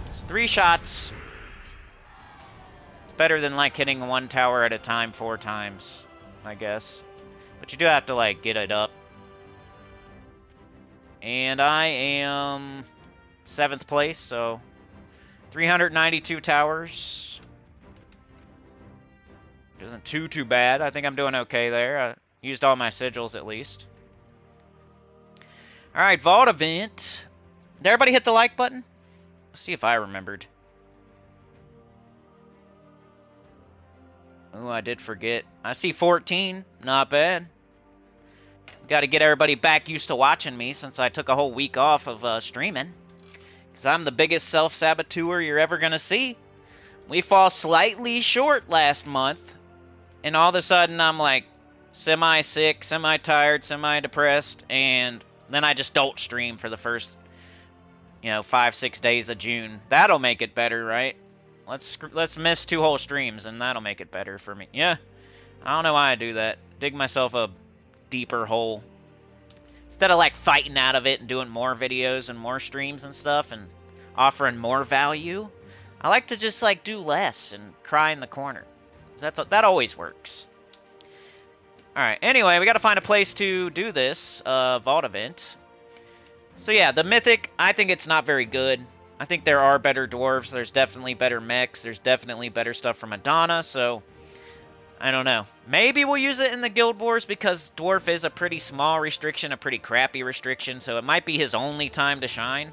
It's 3 shots. It's better than, like, hitting one tower at a time 4 times, I guess. But you do have to, like, get it up. And I am 7th place, so 392 towers. Isn't too bad. I think I'm doing okay there. I used all my sigils at least. Alright, Vault event. Did everybody hit the like button? Let's see if I remembered. Oh, I did forget. I see 14. Not bad. Got to get everybody back used to watching me since I took a whole week off of streaming. Because I'm the biggest self-saboteur you're ever going to see. We fall slightly short last month. And all of a sudden I'm like semi-sick, semi-tired, semi-depressed. And then I just don't stream for the first, 5-6 days of June. That'll make it better, right? Let's miss 2 whole streams and that'll make it better for me. Yeah. I don't know why I do that. Dig myself a deeper hole. Instead of like fighting out of it and doing more videos and more streams and stuff and offering more value, I like to just like do less and cry in the corner. That always works. Alright, anyway, we gotta find a place to do this Vault event. So yeah, the Mythic, I think it's not very good. I think there are better dwarves, there's definitely better mechs, there's definitely better stuff from Madonna, so I don't know. Maybe we'll use it in the Guild Wars because dwarf is a pretty small restriction, a pretty crappy restriction, so it might be his only time to shine.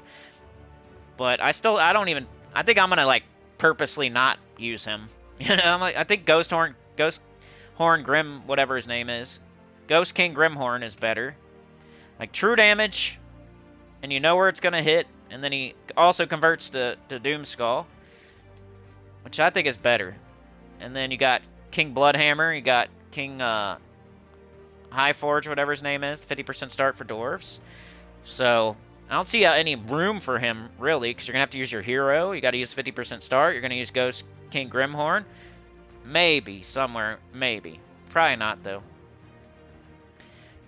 But I think I'm gonna like purposely not use him. I think Ghost Horn Grim, whatever his name is. Ghost King Grimhorn is better. Like true damage, and you know where it's gonna hit, and then he also converts to Doomskull, which I think is better. And then you got King Bloodhammer, you got King Highforge, whatever his name is, 50% start for dwarves. So I don't see any room for him, really, because you're going to have to use your hero. You got to use 50% start. You're going to use Ghost King Grimhorn. Maybe, somewhere, maybe. Probably not, though.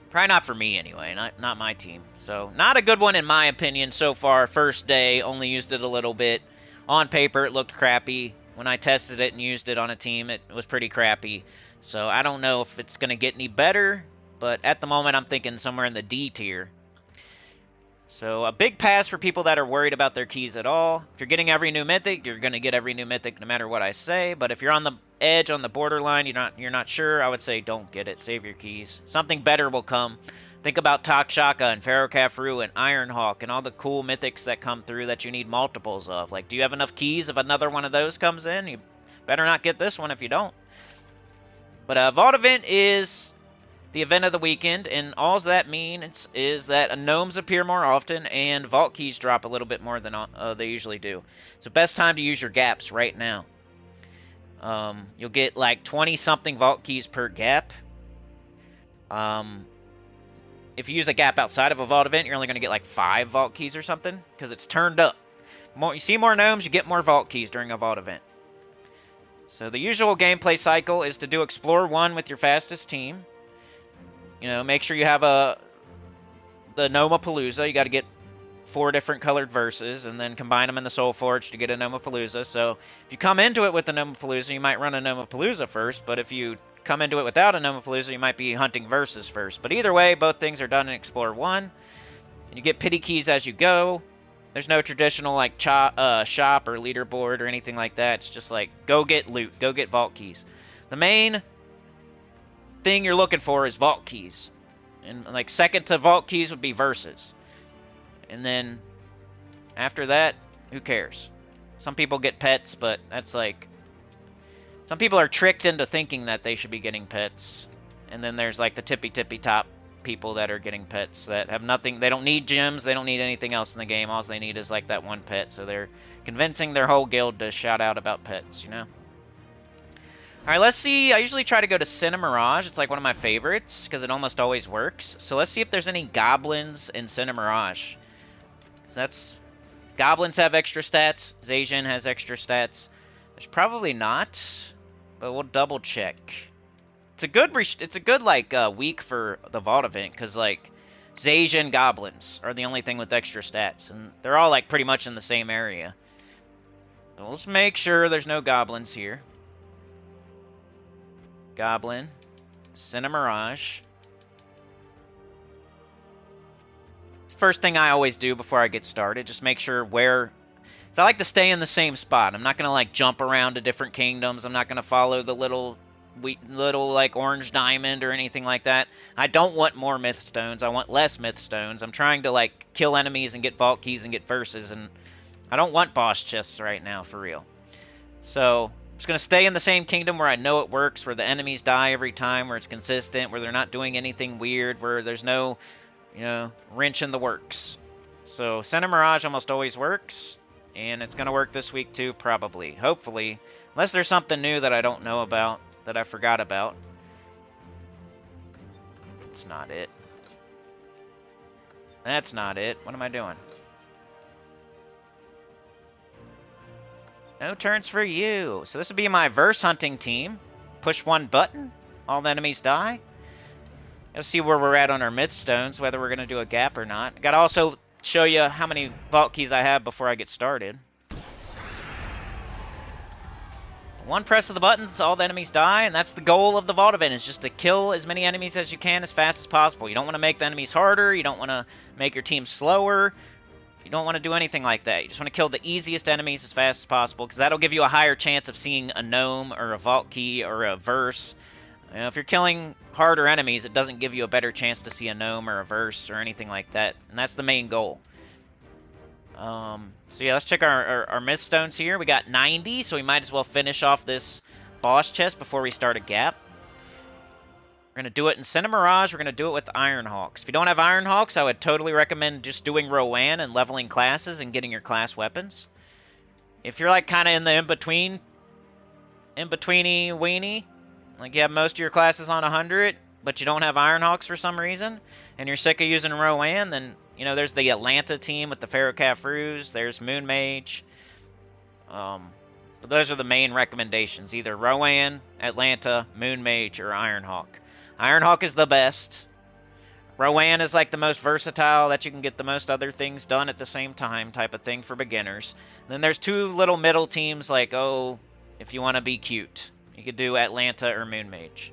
Probably not for me, anyway. Not my team. So, not a good one, in my opinion, so far. First day, only used it a little bit. On paper, it looked crappy. When I tested it and used it on a team, it was pretty crappy. So, I don't know if it's going to get any better. But at the moment, I'm thinking somewhere in the D tier. So, a big pass for people that are worried about their keys at all. If you're getting every new Mythic, you're going to get every new Mythic no matter what I say. But if you're on the edge, on the borderline, you're not sure, I would say don't get it. Save your keys. Something better will come. Think about Takshaka and Pharaoh and Ironhawk and all the cool Mythics that come through that you need multiples of. Like, do you have enough keys if another one of those comes in? You better not get this one if you don't. But Vault event is the event of the weekend, and all that means is that gnomes appear more often and vault keys drop a little bit more than they usually do. So best time to use your gaps right now. You'll get like 20-something vault keys per gap. If you use a gap outside of a vault event, you're only going to get like 5 vault keys or something, because it's turned up. You see more gnomes, you get more vault keys during a vault event. So the usual gameplay cycle is to do Explore 1 with your fastest team. Make sure you have the Nomapalooza. You got to get 4 different colored verses, and then combine them in the Soul Forge to get a Nomapalooza. So if you come into it with a Nomapalooza, you might run a Nomapalooza first, but if you come into it without a Nomapalooza, you might be hunting verses first. But either way, both things are done in Explore 1. And you get pity keys as you go. There's no traditional like shop or leaderboard or anything like that. It's just like, go get loot, go get vault keys. The main thing you're looking for is vault keys. And like second to vault keys would be verses. And then after that, who cares? Some people get pets, but that's like... Some people are tricked into thinking that they should be getting pets. And then there's like the tippy top people that are getting pets that have nothing. They don't need gems. They don't need anything else in the game. All they need is like that one pet. So they're convincing their whole guild to shout out about pets, Alright, let's see. I usually try to go to Cinemirage. It's like one of my favorites because it almost always works. So let's see if there's any goblins in Cinemirage. So that's... Goblins have extra stats. Zacian has extra stats. There's probably not, but we'll double check. It's a good like week for the Vault event because like Zacian goblins are the only thing with extra stats, and they're all like pretty much in the same area. So let's make sure there's no goblins here. Goblin, Cinemirage. First thing I always do before I get started, just make sure where... So I like to stay in the same spot. I'm not going to like jump around to different kingdoms. I'm not going to follow the little like orange diamond or anything like that. I don't want more myth stones. I want less myth stones. I'm trying to like kill enemies and get vault keys and get verses, and I don't want boss chests right now for real. So I'm just going to stay in the same kingdom where I know it works, where the enemies die every time, where it's consistent, where they're not doing anything weird, where there's no... you know, wrench in the works. So, Cinemirage almost always works, and it's going to work this week too, probably. Hopefully. Unless there's something new that I don't know about, that I forgot about. That's not it. That's not it. What am I doing? No turns for you. So this would be my verse hunting team. Push one button, all the enemies die. Let's see where we're at on our myth stones, whether we're going to do a gap or not. I got to also show you how many vault keys I have before I get started. One press of the buttons, all the enemies die, and that's the goal of the vault event, is just to kill as many enemies as you can as fast as possible. You don't want to make the enemies harder, you don't want to make your team slower, you don't want to do anything like that. You just want to kill the easiest enemies as fast as possible, because that'll give you a higher chance of seeing a gnome or a vault key or a verse. You know, if you're killing harder enemies, it doesn't give you a better chance to see a gnome or a verse or anything like that. And that's the main goal. So yeah, let's check our myth stones here. We got 90, so we might as well finish off this boss chest before we start a gap. We're going to do it in Cinemirage. We're going to do it with Ironhawks. If you don't have Ironhawks, I would totally recommend just doing Rowan and leveling classes and getting your class weapons. If you're like kind of in the in-betweeny weenie, like you have most of your classes on 100, but you don't have Ironhawks for some reason, and you're sick of using Rowan, then, you know, there's the Atlanta team with the Pharaoh Cafrus, there's Moon Mage. But those are the main recommendations, either Rowan, Atlanta, Moon Mage, or Ironhawk. Ironhawk is the best. Rowan is like the most versatile, that you can get the most other things done at the same time type of thing for beginners. And then there's two little middle teams like, oh, if you want to be cute. You could do Atlanta or Moon Mage.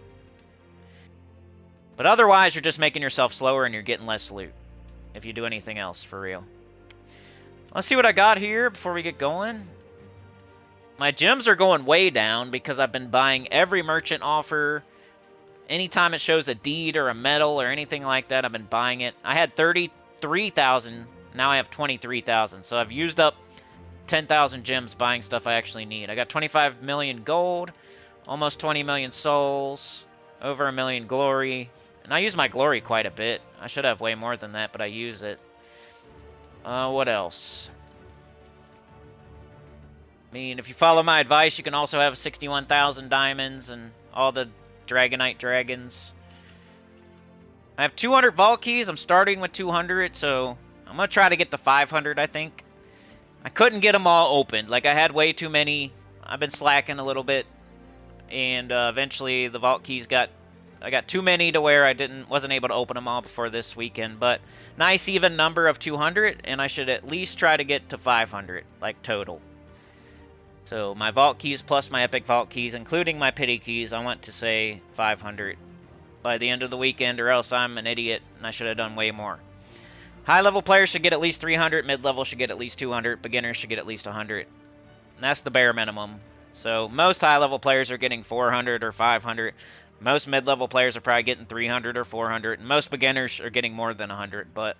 But otherwise, you're just making yourself slower and you're getting less loot. If you do anything else, for real. Let's see what I got here before we get going. My gems are going way down because I've been buying every merchant offer. Anytime it shows a deed or a medal or anything like that, I've been buying it. I had 33,000. Now I have 23,000. So I've used up 10,000 gems buying stuff I actually need. I got 25 million gold. Almost 20 million souls, over 1 million glory, and I use my glory quite a bit. I should have way more than that, but I use it. What else? I mean, if you follow my advice, you can also have 61,000 diamonds and all the Dragonite dragons. I have 200 vault keys. I'm starting with 200, so I'm going to try to get to 500, I think. I couldn't get them all opened. Like, I had way too many. I've been slacking a little bit. And eventually the vault keys I got too many to where I wasn't able to open them all before this weekend. But nice even number of 200, and I should at least try to get to 500, like total. So my vault keys plus my epic vault keys, including my pity keys, I want to say 500 by the end of the weekend, or else I'm an idiot and I should have done way more. High level players should get at least 300, mid level should get at least 200, beginners should get at least 100. And that's the bare minimum. So most high-level players are getting 400 or 500. Most mid-level players are probably getting 300 or 400. And most beginners are getting more than 100. But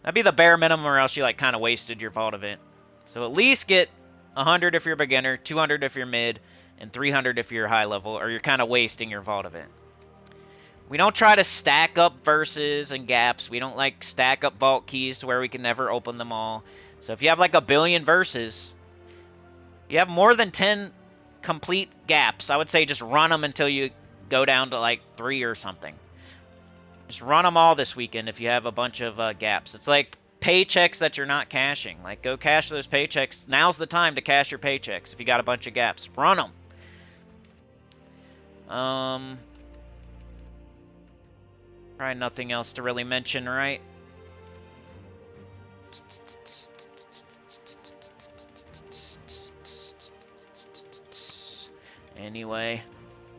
that'd be the bare minimum, or else you like kind of wasted your vault event. So at least get 100 if you're a beginner, 200 if you're mid, and 300 if you're high-level, or you're kind of wasting your vault event. We don't try to stack up verses and gaps. We don't like stack up vault keys to where we can never open them all. So if you have like a billion verses, you have more than 10 complete gaps. I would say just run them until you go down to like 3 or something. Just run them all this weekend if you have a bunch of gaps. It's like paychecks that you're not cashing. Like, go cash those paychecks. Now's the time to cash your paychecks if you got a bunch of gaps. Run them. Probably nothing else to really mention, right? Anyway,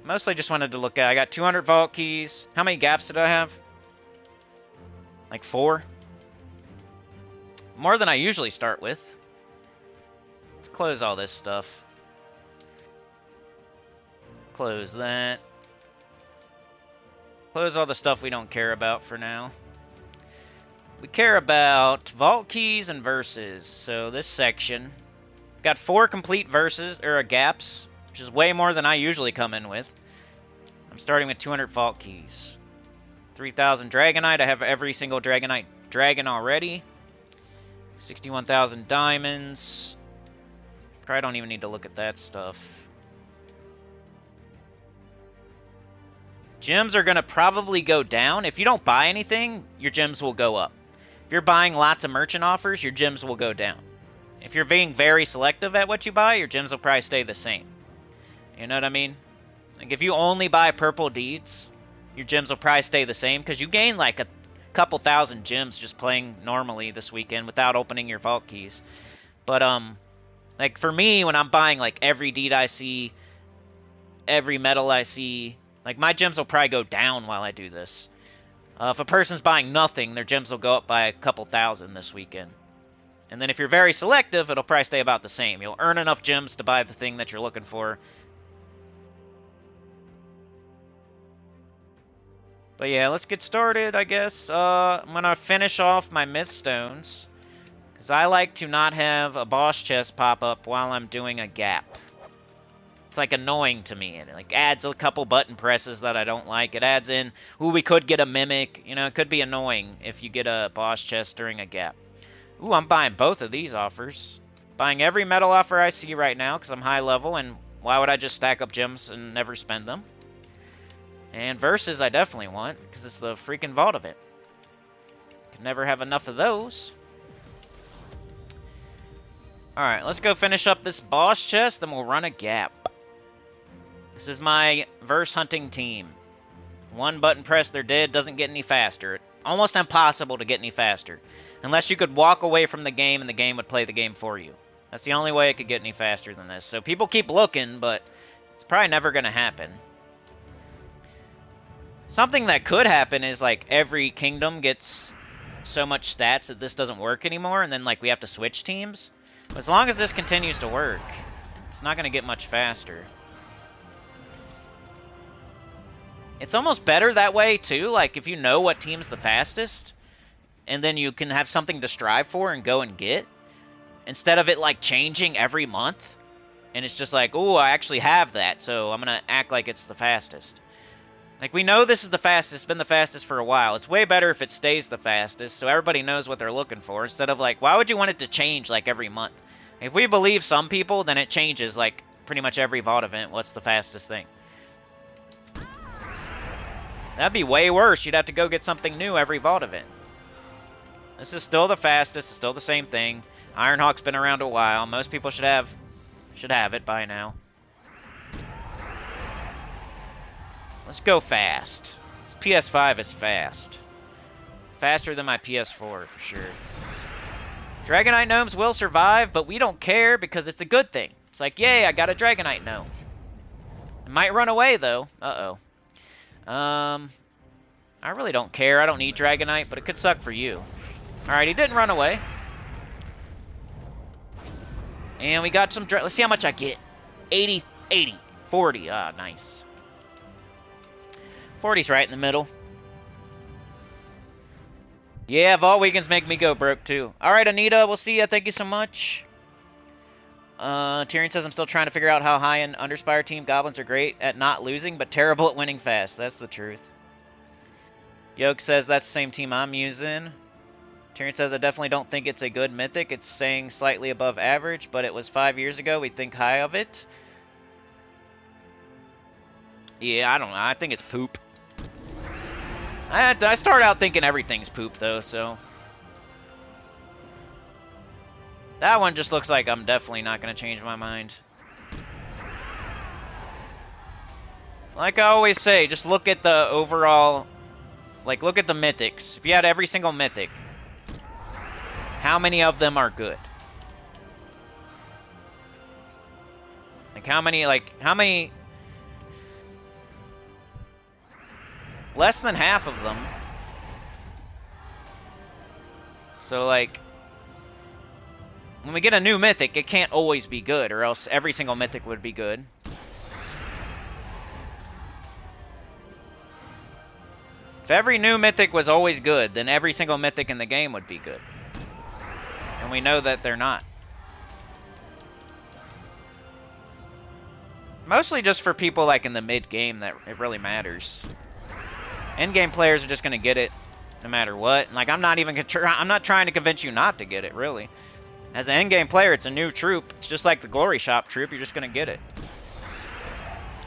mostly just wanted to look at. I got 200 vault keys. How many gaps did I have? Like 4? More than I usually start with. Let's close all this stuff. Close that. Close all the stuff we don't care about for now. We care about vault keys and verses. So this section, got 4 complete verses, or gaps, which is way more than I usually come in with. I'm starting with 200 vault keys. 3,000 Dragonite. I have every single Dragonite dragon already. 61,000 diamonds. Probably don't even need to look at that stuff. Gems are going to probably go down. If you don't buy anything, your gems will go up. If you're buying lots of merchant offers, your gems will go down. If you're being very selective at what you buy, your gems will probably stay the same. You know what I mean? Like, if you only buy purple deeds, your gems will probably stay the same, because you gain like a couple thousand gems just playing normally this weekend without opening your vault keys. But, like, for me, when I'm buying, like, every deed I see, every metal I see, like, my gems will probably go down while I do this. If a person's buying nothing, their gems will go up by a couple thousand this weekend. And then if you're very selective, it'll probably stay about the same. You'll earn enough gems to buy the thing that you're looking for. But yeah, let's get started, I guess. I'm going to finish off my myth stones, because I like to not have a boss chest pop up while I'm doing a gap. It's like annoying to me. It like adds a couple button presses that I don't like. It adds in, ooh, we could get a mimic. You know, it could be annoying if you get a boss chest during a gap. Ooh, I'm buying both of these offers. Buying every metal offer I see right now because I'm high level, and why would I just stack up gems and never spend them? And verses I definitely want, because it's the freaking vault of it. Can never have enough of those. Alright, let's go finish up this boss chest, then we'll run a gap. This is my verse hunting team. One button press, they're dead, doesn't get any faster. Almost impossible to get any faster. Unless you could walk away from the game and the game would play the game for you. That's the only way it could get any faster than this. So people keep looking, but it's probably never going to happen. Something that could happen is, like, every kingdom gets so much stats that this doesn't work anymore, and then, like, we have to switch teams. But as long as this continues to work, it's not going to get much faster. It's almost better that way, too. Like, if you know what team's the fastest, and then you can have something to strive for and go and get, instead of it, like, changing every month, and it's just like, oh, I actually have that, so I'm going to act like it's the fastest. Like, we know this is the fastest, it's been the fastest for a while. It's way better if it stays the fastest, so everybody knows what they're looking for, instead of, like, why would you want it to change, like, every month? If we believe some people, then it changes, like, pretty much every vault event, what's the fastest thing. That'd be way worse. You'd have to go get something new every vault event. This is still the fastest, it's still the same thing. Ironhawk's been around a while. Most people should have it by now. Let's go fast. This PS5 is fast. Faster than my PS4, for sure. Dragonite Gnomes will survive, but we don't care because it's a good thing. It's like, yay, I got a Dragonite Gnome. It might run away, though. Uh-oh. I really don't care. I don't need Dragonite, but it could suck for you. Alright, he didn't run away. And we got some... Let's see how much I get. 80, 40. Ah, nice. 40's right in the middle. Yeah, vault weekends make me go broke, too. Alright, Anita, we'll see ya. Thank you so much. Tyrion says, I'm still trying to figure out how high in Underspire team goblins are great at not losing, but terrible at winning fast. That's the truth. Yoke says, that's the same team I'm using. Tyrion says, I definitely don't think it's a good mythic. It's saying slightly above average, but it was 5 years ago. We think high of it. Yeah, I don't know. I think it's poop. I start out thinking everything's poop, though, so... That one just looks like I'm definitely not going to change my mind. Like I always say, just look at the overall... Like, look at the mythics. If you had every single mythic, how many of them are good? Like, how many... Less than half of them. So, like... When we get a new mythic, it can't always be good, or else every single mythic would be good. If every new mythic was always good, then every single mythic in the game would be good. And we know that they're not. Mostly just for people like in the mid-game that it really matters. End-game players are just going to get it no matter what. Like, I'm not trying to convince you not to get it, really. As an end-game player, it's a new troop. It's just like the Glory Shop troop. You're just going to get it.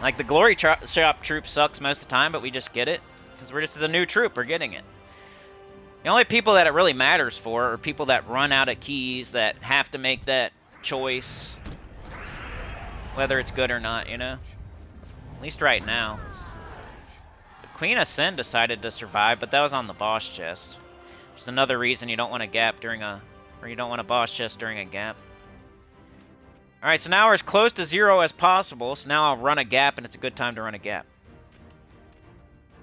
Like, the Glory Shop troop sucks most of the time, but we just get it. Because we're just the new troop. We're getting it. The only people that it really matters for are people that run out of keys, that have to make that choice. Whether it's good or not, you know? At least right now. The Queen of Sin decided to survive, but that was on the boss chest. Which is another reason you don't want a gap during a... Or you don't want a boss chest during a gap. Alright, so now we're as close to 0 as possible. So now I'll run a gap, and it's a good time to run a gap.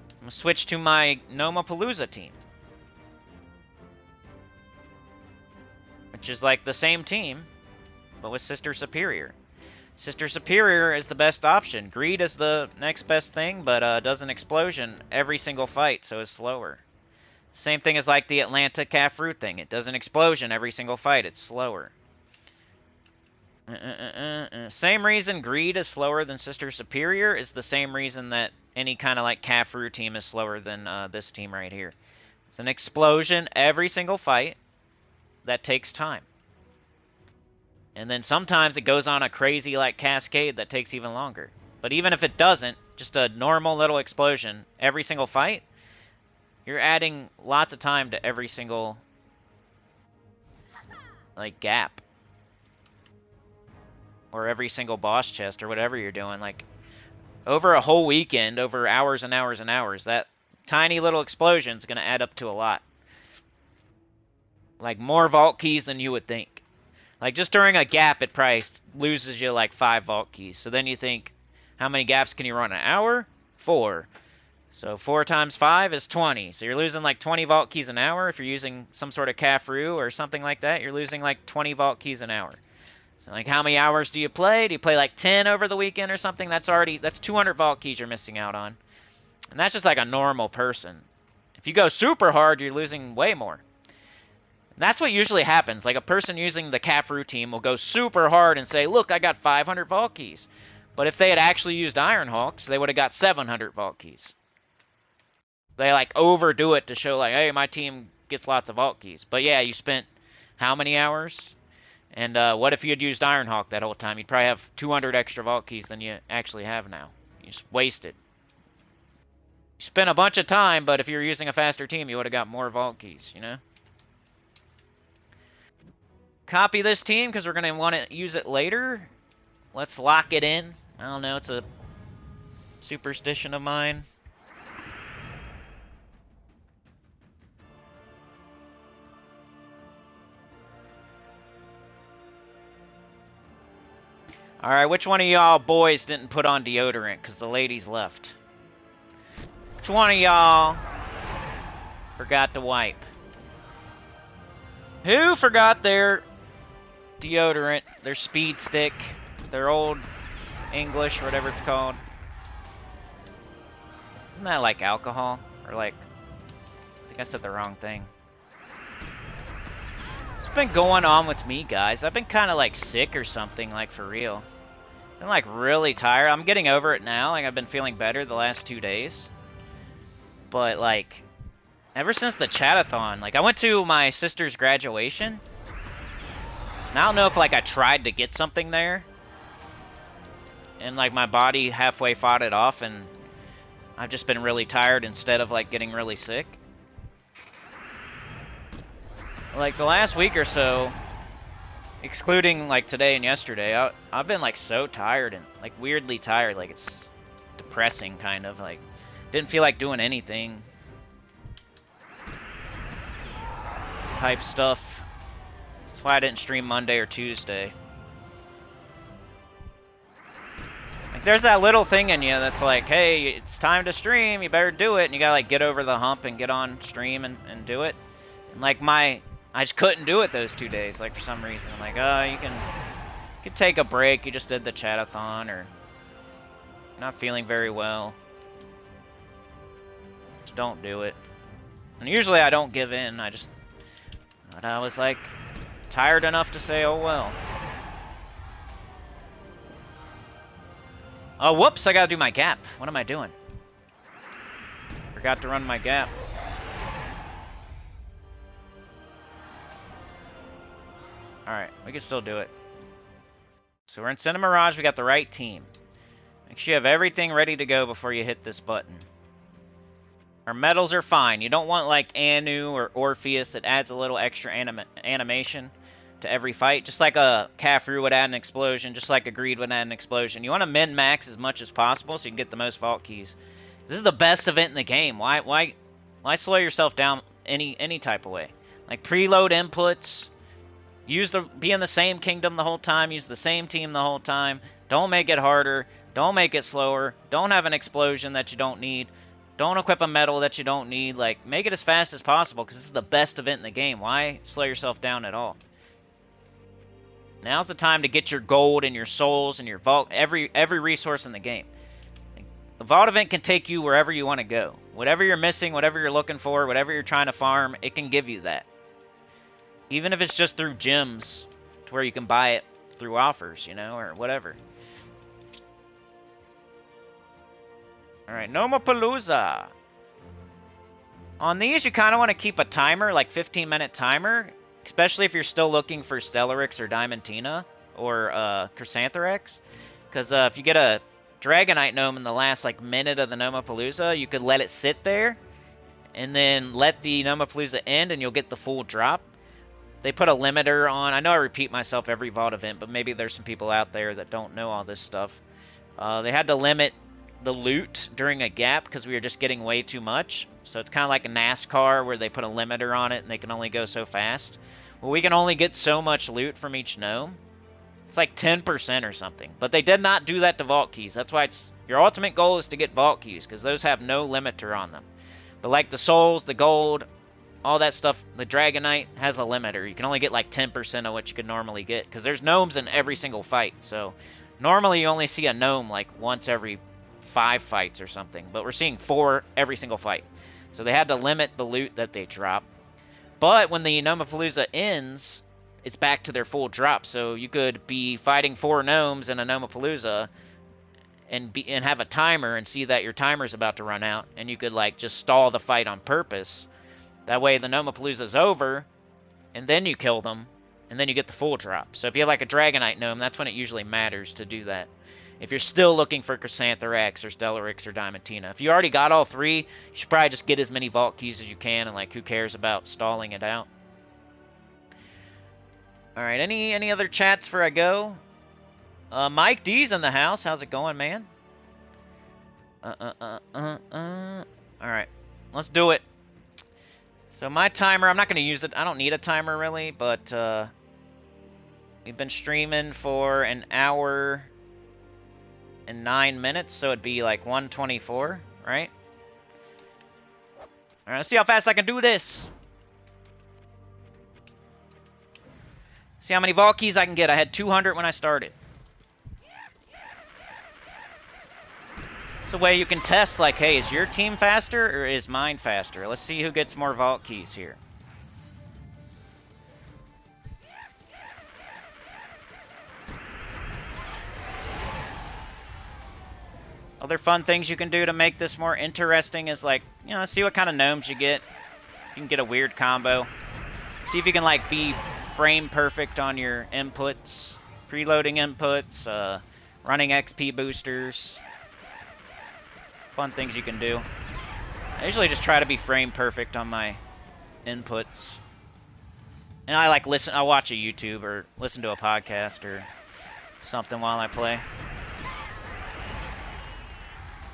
I'm going to switch to my Nomapalooza team. Which is like the same team, but with Sister Superior. Sister Superior is the best option. Greed is the next best thing, but does an explosion every single fight, so it's slower. Same thing as like the Atlanta Cafru thing. It does an explosion every single fight. It's slower. Same reason Greed is slower than Sister Superior is the same reason that any kind of like Cafru team is slower than this team right here. It's an explosion every single fight that takes time. And then sometimes it goes on a crazy like cascade that takes even longer. But even if it doesn't, just a normal little explosion every single fight, you're adding lots of time to every single, like, gap. Or every single boss chest, or whatever you're doing. Like, over a whole weekend, over hours and hours and hours, that tiny little explosion's going to add up to a lot. Like, more vault keys than you would think. Like, just during a gap, it probably loses you, like, 5 vault keys. So then you think, how many gaps can you run? An hour? 4. So 4 times 5 is 20. So you're losing like 20 vault keys an hour. If you're using some sort of Cafru or something like that, you're losing like 20 vault keys an hour. So like, how many hours do you play? Do you play like 10 over the weekend or something? That's 200 vault keys you're missing out on. And that's just like a normal person. If you go super hard, you're losing way more. And that's what usually happens. Like, a person using the Cafru team will go super hard and say, look, I got 500 vault keys. But if they had actually used Iron Hawks, they would have got 700 vault keys. They, like, overdo it to show, like, hey, my team gets lots of vault keys. But, yeah, you spent how many hours? And what if you had used Iron Hawk that whole time? You'd probably have 200 extra vault keys than you actually have now. You just wasted. You spent a bunch of time, but if you were using a faster team, you would have got more vault keys, you know? Copy this team, because we're going to want to use it later. Let's lock it in. I don't know, it's a superstition of mine. Alright, which one of y'all boys didn't put on deodorant because the ladies left? Which one of y'all forgot to wipe? Who forgot their deodorant, their speed stick, their old English, whatever it's called? Isn't that like alcohol? Or like, I think I said the wrong thing. What's been going on with me, guys? I've been kind of like sick or something, like for real. I'm like really tired. I'm getting over it now. Like, I've been feeling better the last 2 days. But like, ever since the chatathon, like I went to my sister's graduation. And I don't know if like I tried to get something there. And like my body halfway fought it off and I've just been really tired instead of like getting really sick. Like the last week or so, excluding like today and yesterday, I've been like so tired and like weirdly tired. Like it's depressing kind of. Like didn't feel like doing anything type stuff. That's why I didn't stream Monday or Tuesday. Like there's that little thing in you that's like, hey, it's time to stream, you better do it, and you gotta like get over the hump and get on stream and do it. And like I just couldn't do it those 2 days, like for some reason. I'm like, oh, you can take a break, you just did the chat-a-thon, or not feeling very well. Just don't do it. And usually I don't give in, but I was like tired enough to say, oh well. Oh, whoops, I gotta do my gap. What am I doing? Forgot to run my gap. Alright, we can still do it. So we're in Cinema Mirage, we got the right team. Make sure you have everything ready to go before you hit this button. Our medals are fine. You don't want like Anu or Orpheus that adds a little extra animation to every fight. Just like a Kafru would add an explosion, just like a Greed would add an explosion. You want to min-max as much as possible so you can get the most vault keys. This is the best event in the game. Why slow yourself down any type of way? Like preload inputs, be in the same kingdom the whole time, use the same team the whole time. Don't make it harder, don't make it slower, don't have an explosion that you don't need, don't equip a medal that you don't need. Like, make it as fast as possible because this is the best event in the game. Why slow yourself down at all? Now's the time to get your gold and your souls and your vault, every resource in the game. The vault event can take you wherever you want to go. Whatever you're missing, whatever you're looking for, whatever you're trying to farm, it can give you that. Even if it's just through gyms, to where you can buy it through offers, you know, or whatever. Alright, Nomapalooza. On these, you kind of want to keep a timer, like 15-minute timer. Especially if you're still looking for Stellarix or Diamantina or Chrysantherax. Because if you get a Dragonite Gnome in the last like minute of the Nomapalooza, you could let it sit there. And then let the Nomapalooza end and you'll get the full drop. They put a limiter on. I know I repeat myself every VOD event, but maybe there's some people out there that don't know all this stuff. They had to limit the loot during a gap because we were just getting way too much. So it's kind of like a NASCAR where they put a limiter on it and they can only go so fast. Well, we can only get so much loot from each gnome. It's like 10% or something. But they did not do that to vault keys. That's why your ultimate goal is to get vault keys because those have no limiter on them. But like the souls, the gold, all that stuff, the Dragonite has a limiter. You can only get like 10% of what you could normally get because there's gnomes in every single fight. So normally you only see a gnome like once every 5 fights or something. But we're seeing 4 every single fight. So they had to limit the loot that they drop. But when the Nomapalooza ends, it's back to their full drop. So you could be fighting 4 gnomes in a Nomapalooza and have a timer and see that your timer's about to run out. And you could like just stall the fight on purpose. That way the Nomapalooza's over, and then you kill them, and then you get the full drop. So if you have like a Dragonite Gnome, that's when it usually matters to do that. If you're still looking for Chrysantherax or Stellarix or Diamantina. If you already got all 3, you should probably just get as many vault keys as you can, and like who cares about stalling it out. Alright, any other chats before I go? Mike D's in the house. How's it going, man? Alright, let's do it. So my timer, I'm not going to use it. I don't need a timer really, but we've been streaming for an hour and 9 minutes, so it'd be like 1:24, right? Alright, let's see how fast I can do this. See how many vault keys I can get. I had 200 when I started. It's a way you can test, like, hey, is your team faster or is mine faster? Let's see who gets more vault keys here. Other fun things you can do to make this more interesting is, like, you know, see what kind of gnomes you get. You can get a weird combo. See if you can, like, be frame perfect on your inputs. Preloading inputs, running XP boosters. fun things you can do. I usually just try to be frame perfect on my inputs. And I like I'll watch a YouTube or listen to a podcast or something while I play.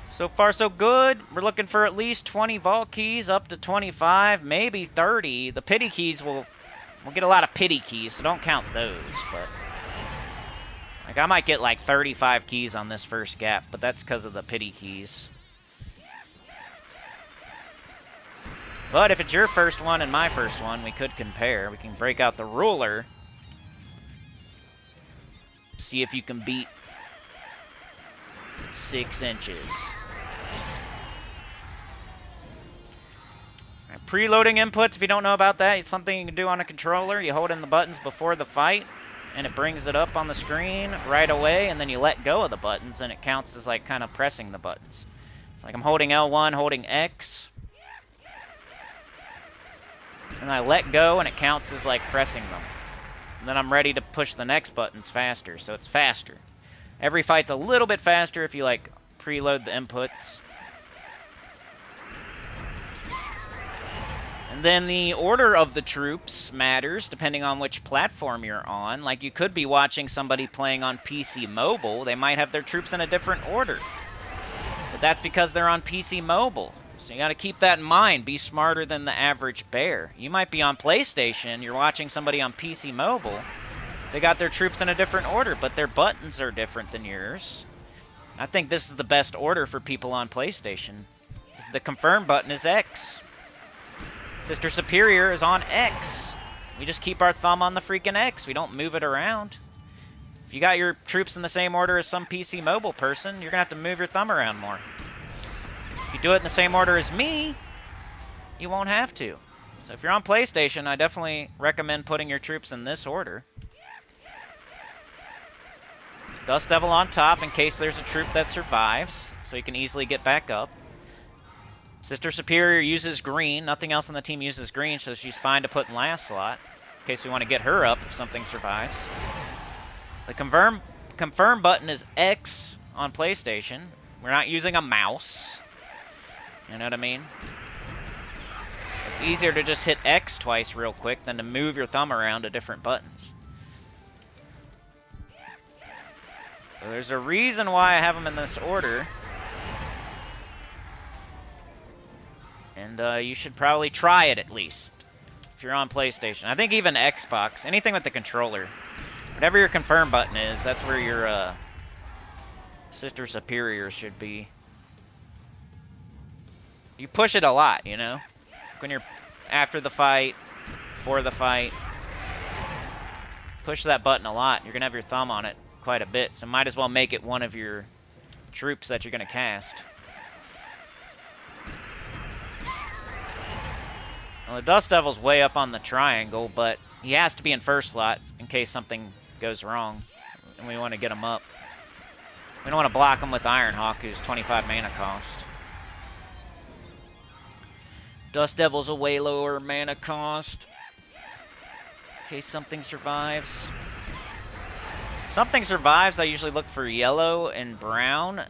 So far so good. We're looking for at least 20 vault keys, up to 25, maybe 30. The pity keys we'll get a lot of pity keys, so don't count those, but like I might get like 35 keys on this first gap, but that's because of the pity keys. But if it's your first one and my first one, we could compare. We can break out the ruler. See if you can beat 6 inches. Right, preloading inputs, if you don't know about that, it's something you can do on a controller. You hold in the buttons before the fight, and it brings it up on the screen right away, and then you let go of the buttons, and it counts as like kind of pressing the buttons. It's like I'm holding L1, holding X. And I let go, and it counts as like pressing them. And then I'm ready to push the next buttons faster, so it's faster. Every fight's a little bit faster if you like preload the inputs. And then the order of the troops matters depending on which platform you're on. Like you could be watching somebody playing on PC Mobile, they might have their troops in a different order. But that's because they're on PC Mobile. So you got to keep that in mind. Be smarter than the average bear. You might be on PlayStation, you're watching somebody on PC Mobile. They got their troops in a different order, but their buttons are different than yours. I think this is the best order for people on PlayStation. The confirm button is X. Sister Superior is on X. We just keep our thumb on the freaking X. We don't move it around. If you got your troops in the same order as some PC Mobile person, you're going to have to move your thumb around more. If you do it in the same order as me, you won't have to. So if you're on PlayStation, I definitely recommend putting your troops in this order. Dust Devil on top in case there's a troop that survives, so you can easily get back up. Sister Superior uses green. Nothing else on the team uses green, so she's fine to put in last slot, in case we want to get her up if something survives. The confirm button is X on PlayStation. We're not using a mouse. You know what I mean? It's easier to just hit X twice real quick than to move your thumb around to different buttons. So there's a reason why I have them in this order. And you should probably try it at least, if you're on PlayStation. I think even Xbox, anything with the controller, whatever your confirm button is, that's where your Sister Superior should be. You push it a lot, you know? When you're after the fight, before the fight. Push that button a lot. You're going to have your thumb on it quite a bit, so might as well make it one of your troops that you're going to cast. Well, the Dust Devil's way up on the triangle, but he has to be in first slot in case something goes wrong, and we want to get him up. We don't want to block him with Ironhawk, who's 25 mana cost. Dust Devil's a way lower mana cost. In case something survives. If something survives, I usually look for yellow and brown.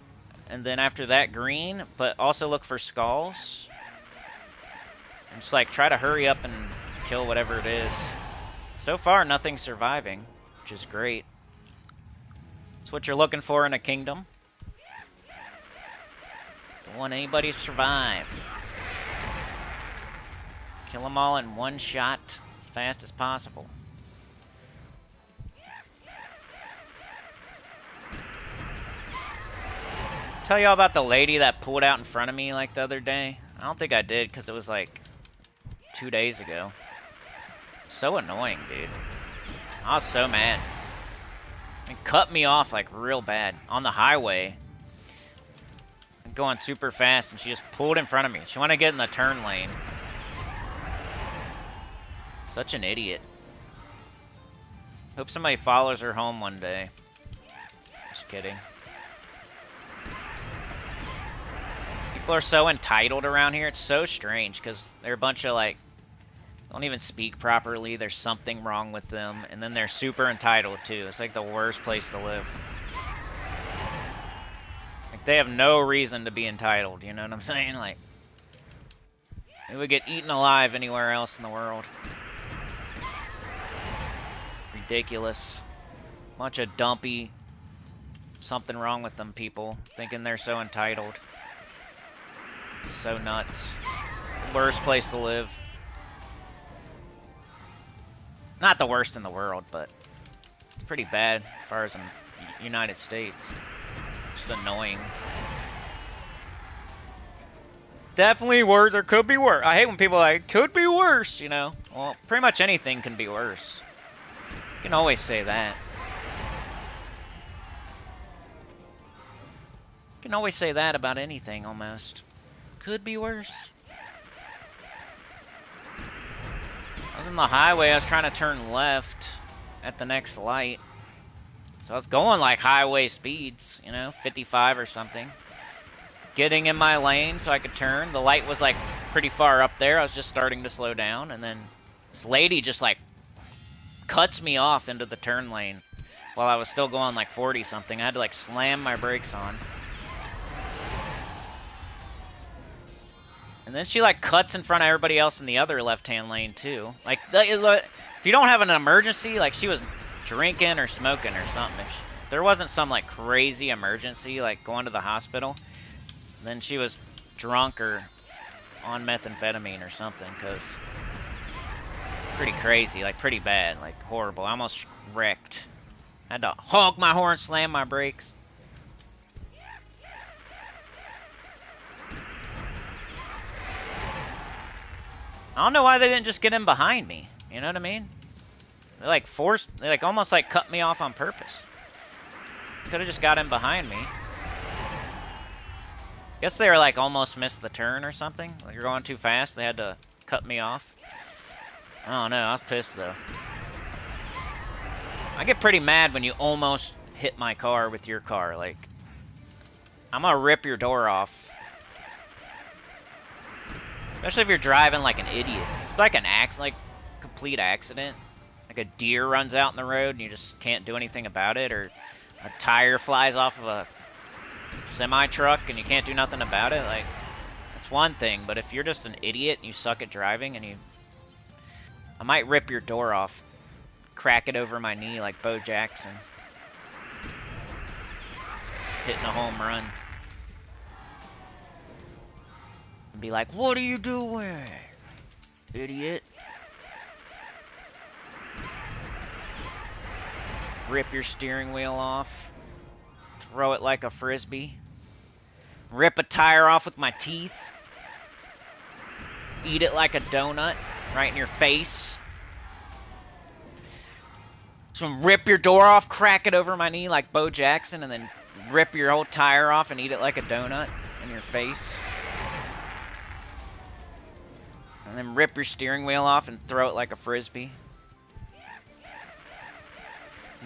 And then after that, green. But also look for skulls. And just like try to hurry up and kill whatever it is. So far, nothing's surviving, which is great. It's what you're looking for in a kingdom. Don't want anybody to survive. Kill them all in one shot as fast as possible. Tell y'all about the lady that pulled out in front of me like the other day? I don't think I did because it was like 2 days ago. So annoying, dude. I was so mad. It cut me off like real bad on the highway. I'm going super fast and she just pulled in front of me. She wanted to get in the turn lane. Such an idiot. Hope somebody follows her home one day. Just kidding. People are so entitled around here. It's so strange because they're a bunch of like don't even speak properly. There's something wrong with them, and then they're super entitled too. It's like the worst place to live. Like they have no reason to be entitled, you know what I'm saying? Like, they would get eaten alive anywhere else in the world. Ridiculous. Bunch of dumpy, something wrong with them people, thinking they're so entitled. So nuts. Worst place to live. Not the worst in the world, but it's pretty bad as far as in the United States. Just annoying. Definitely worse. There could be worse. I hate when people are like, could be worse, you know? Well, pretty much anything can be worse. You can always say that. You can always say that about anything, almost. Could be worse. I was in the highway, I was trying to turn left at the next light. So I was going like highway speeds, you know, 55 or something. Getting in my lane so I could turn. The light was like pretty far up there. I was just starting to slow down, and then this lady just like cuts me off into the turn lane while I was still going like 40 something. I had to like slam my brakes on. And then she like cuts in front of everybody else in the other left-hand lane too. Like, if you don't have an emergency, like she was drinking or smoking or something. If there wasn't some like crazy emergency, like going to the hospital, then she was drunk or on methamphetamine or something, because pretty crazy, like pretty bad, like horrible. I almost wrecked. I had to honk my horn, slam my brakes. I don't know why they didn't just get in behind me. You know what I mean? They like they like almost like cut me off on purpose. Could have just got in behind me. Guess they were like almost missed the turn or something. Like you're going too fast, they had to cut me off. I don't know, I was pissed though. I get pretty mad when you almost hit my car with your car. Like, I'm gonna rip your door off. Especially if you're driving like an idiot. It's like an like complete accident. Like a deer runs out in the road and you just can't do anything about it, or a tire flies off of a semi-truck and you can't do nothing about it. Like, that's one thing, but if you're just an idiot and you suck at driving and I might rip your door off, crack it over my knee like Bo Jackson. Hitting a home run. Be like, what are you doing, idiot? Rip your steering wheel off. Throw it like a frisbee. Rip a tire off with my teeth. Eat it like a donut right in your face. So rip your door off, crack it over my knee like Bo Jackson, and then rip your whole tire off and eat it like a donut in your face. And then rip your steering wheel off and throw it like a frisbee.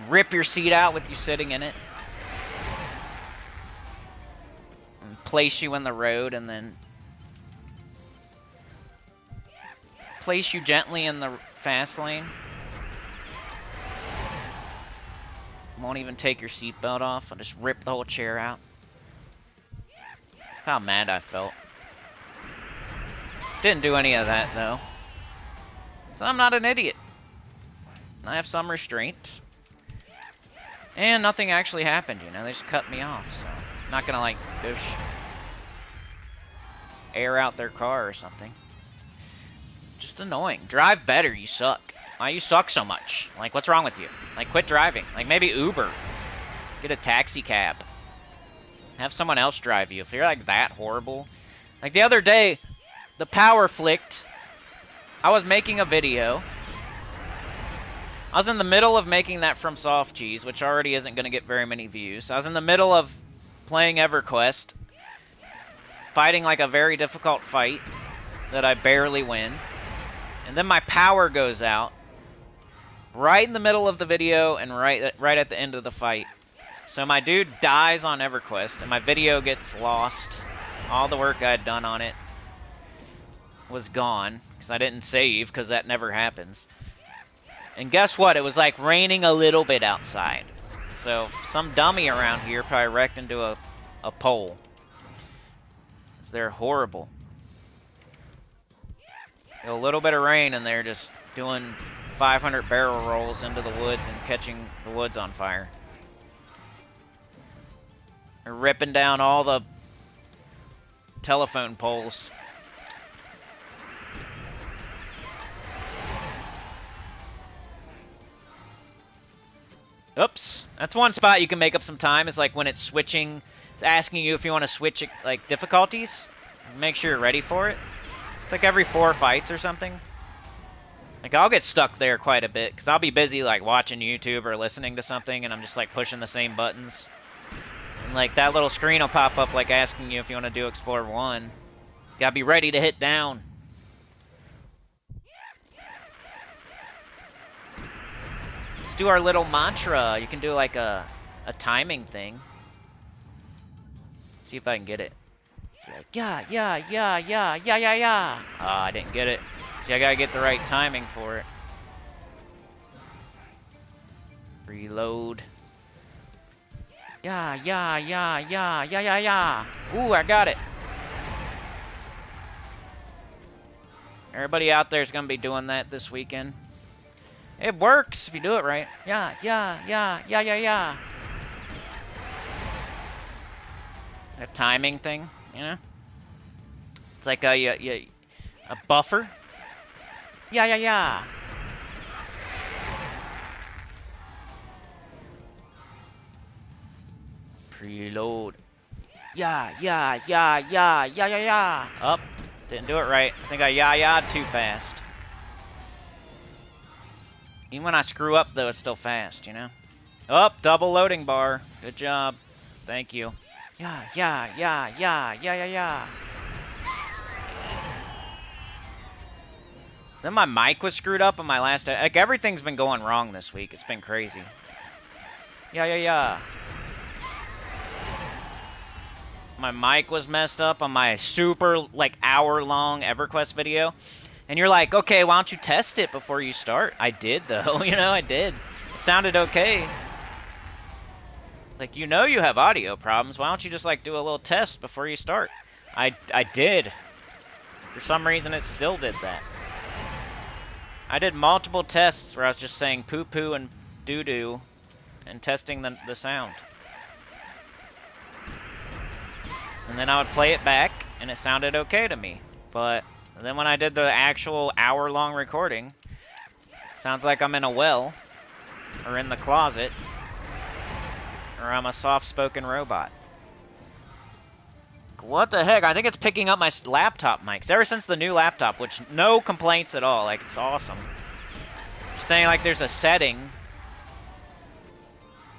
Rip your seat out with you sitting in it. And place you in the road, and then place you gently in the fast lane. Won't even take your seatbelt off. I'll just rip the whole chair out. How mad I felt. Didn't do any of that, though. So I'm not an idiot. I have some restraint. And nothing actually happened, you know? They just cut me off, so I'm not gonna, like, go air out their car or something. Just annoying. Drive better, you suck. Why you suck so much? Like, what's wrong with you? Like, quit driving. Like, maybe Uber. Get a taxi cab. Have someone else drive you. If you're, like, that horrible. Like, the other day, the power flicked. I was making a video. I was in the middle of making that from Soft Cheese, which already isn't going to get very many views. I was in the middle of playing EverQuest, fighting like a very difficult fight that I barely win. And then my power goes out right in the middle of the video and right at the end of the fight. So my dude dies on EverQuest and my video gets lost. All the work I had done on it was gone because I didn't save, because that never happens. And guess what? It was like raining a little bit outside. So some dummy around here probably wrecked into a a pole. They're horrible. A little bit of rain and they're just doing 500 barrel rolls into the woods and catching the woods on fire. They're ripping down all the telephone poles. Oops. That's one spot you can make up some time, is like when it's switching. It's asking you if you want to switch like difficulties. Make sure you're ready for it. It's like every 4 fights or something. Like, I'll get stuck there quite a bit, because I'll be busy, like, watching YouTube or listening to something, and I'm just, like, pushing the same buttons. And, like, that little screen will pop up, like, asking you if you want to do Explore 1. You gotta be ready to hit down. Let's do our little mantra. You can do, like, a timing thing. See if I can get it. It's like, yeah. Ah, I didn't get it. See, I gotta get the right timing for it. Reload. Yeah. Ooh, I got it. Everybody out there is gonna be doing that this weekend. It works if you do it right. Yeah. A timing thing, you know? It's like a buffer. Yeah. Preload. Yeah. Up. Didn't do it right. I think I ya'd too fast. Even when I screw up, though, it's still fast, you know? Up, double loading bar. Good job. Thank you. Yeah. Then my mic was screwed up on my last... Like, everything's been going wrong this week. It's been crazy. Yeah. My mic was messed up on my super, like, hour-long EverQuest video. And you're like, okay, why don't you test it before you start? I did, though. You know, I did. It sounded okay. Like, you know you have audio problems. Why don't you just, like, do a little test before you start? I did. For some reason, it still did that. I did multiple tests where I was just saying poo-poo and doo-doo and testing the sound. And then I would play it back, and it sounded okay to me. But then when I did the actual hour-long recording, it sounds like I'm in a well, or in the closet, or I'm a soft-spoken robot. What the heck? I think it's picking up my laptop mics. Ever since the new laptop, which no complaints at all. Like, it's awesome. Just saying, like, there's a setting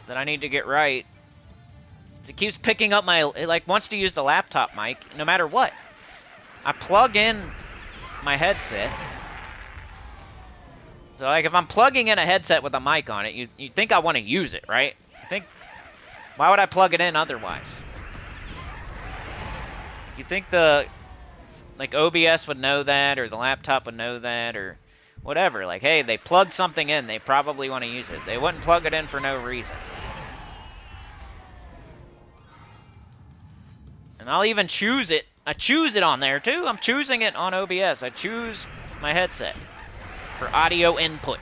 that I need to get right. It keeps picking up my... It, like, wants to use the laptop mic no matter what. I plug in my headset. So, like, if I'm plugging in a headset with a mic on it, you think I want to use it, right? You think... Why would I plug it in otherwise? You think the, like, OBS would know that, or the laptop would know that, or whatever. Like, hey, they plugged something in, they probably want to use it. They wouldn't plug it in for no reason. And I'll even choose it. I choose it on there, too. I'm choosing it on OBS. I choose my headset for audio input.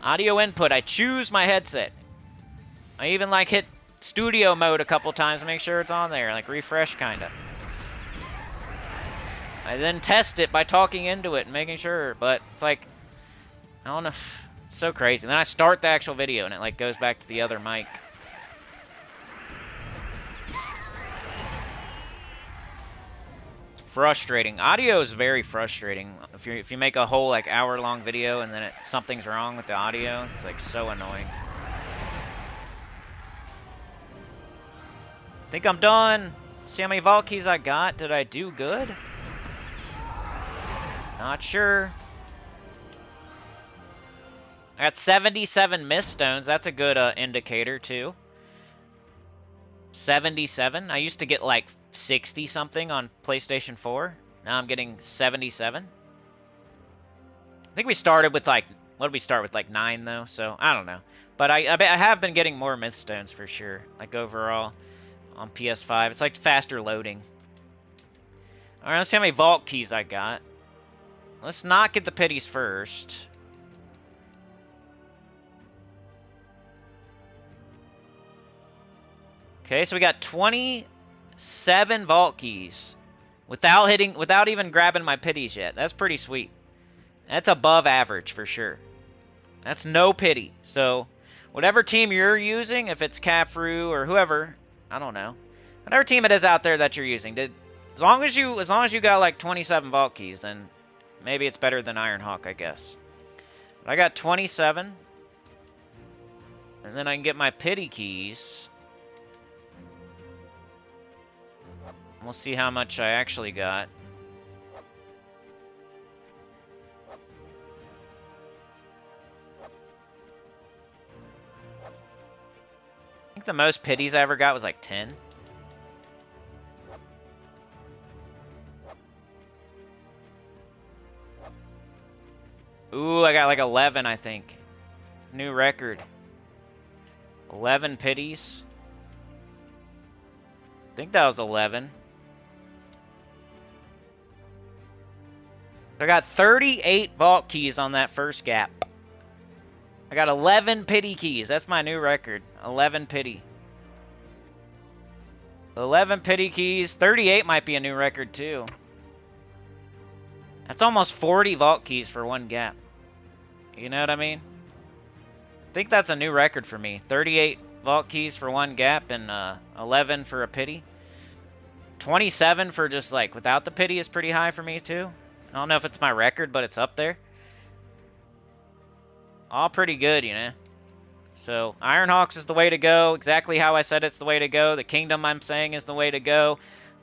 Audio input, I choose my headset. I even, like, hit studio mode a couple times to make sure it's on there, like refresh kind of. I then test it by talking into it and making sure, but it's like, I don't know, it's so crazy. Then I start the actual video and it like goes back to the other mic. It's frustrating. Audio is very frustrating. If you make a whole like hour-long video and then something's wrong with the audio, it's like so annoying. Think I'm done. See how many vault keys I got. Did I do good? Not sure. I got 77 myth stones. That's a good indicator, too. 77. I used to get like 60-something on PlayStation 4. Now I'm getting 77. I think we started with like... What did we start with? Like 9, though? So, I don't know. But I have been getting more myth stones for sure. Like, overall. on PS5. It's like faster loading. Alright, let's see how many vault keys I got. Let's not get the pities first. Okay, so we got 27 vault keys without even grabbing my pities yet. That's pretty sweet. That's above average for sure. That's no pity. So, whatever team you're using, if it's Cafru or whoever, I don't know. Whatever team it is out there that you're using, as long as you got like 27 vault keys, then maybe it's better than Ironhawk, I guess. But I got 27. And then I can get my pity keys. We'll see how much I actually got. I think the most pities I ever got was like 10. Ooh, I got like 11, I think. New record. 11 pities. I think that was 11. I got 38 vault keys on that first gap. I got 11 pity keys. That's my new record. 11 pity. 11 pity keys. 38 might be a new record too. That's almost 40 vault keys for one gap. You know what I mean? I think that's a new record for me. 38 vault keys for one gap and 11 for a pity. 27 for just like without the pity is pretty high for me too. I don't know if it's my record, but it's up there. All pretty good, you know. So, Ironhawks is the way to go. Exactly how I said it's the way to go. The Kingdom, I'm saying, is the way to go.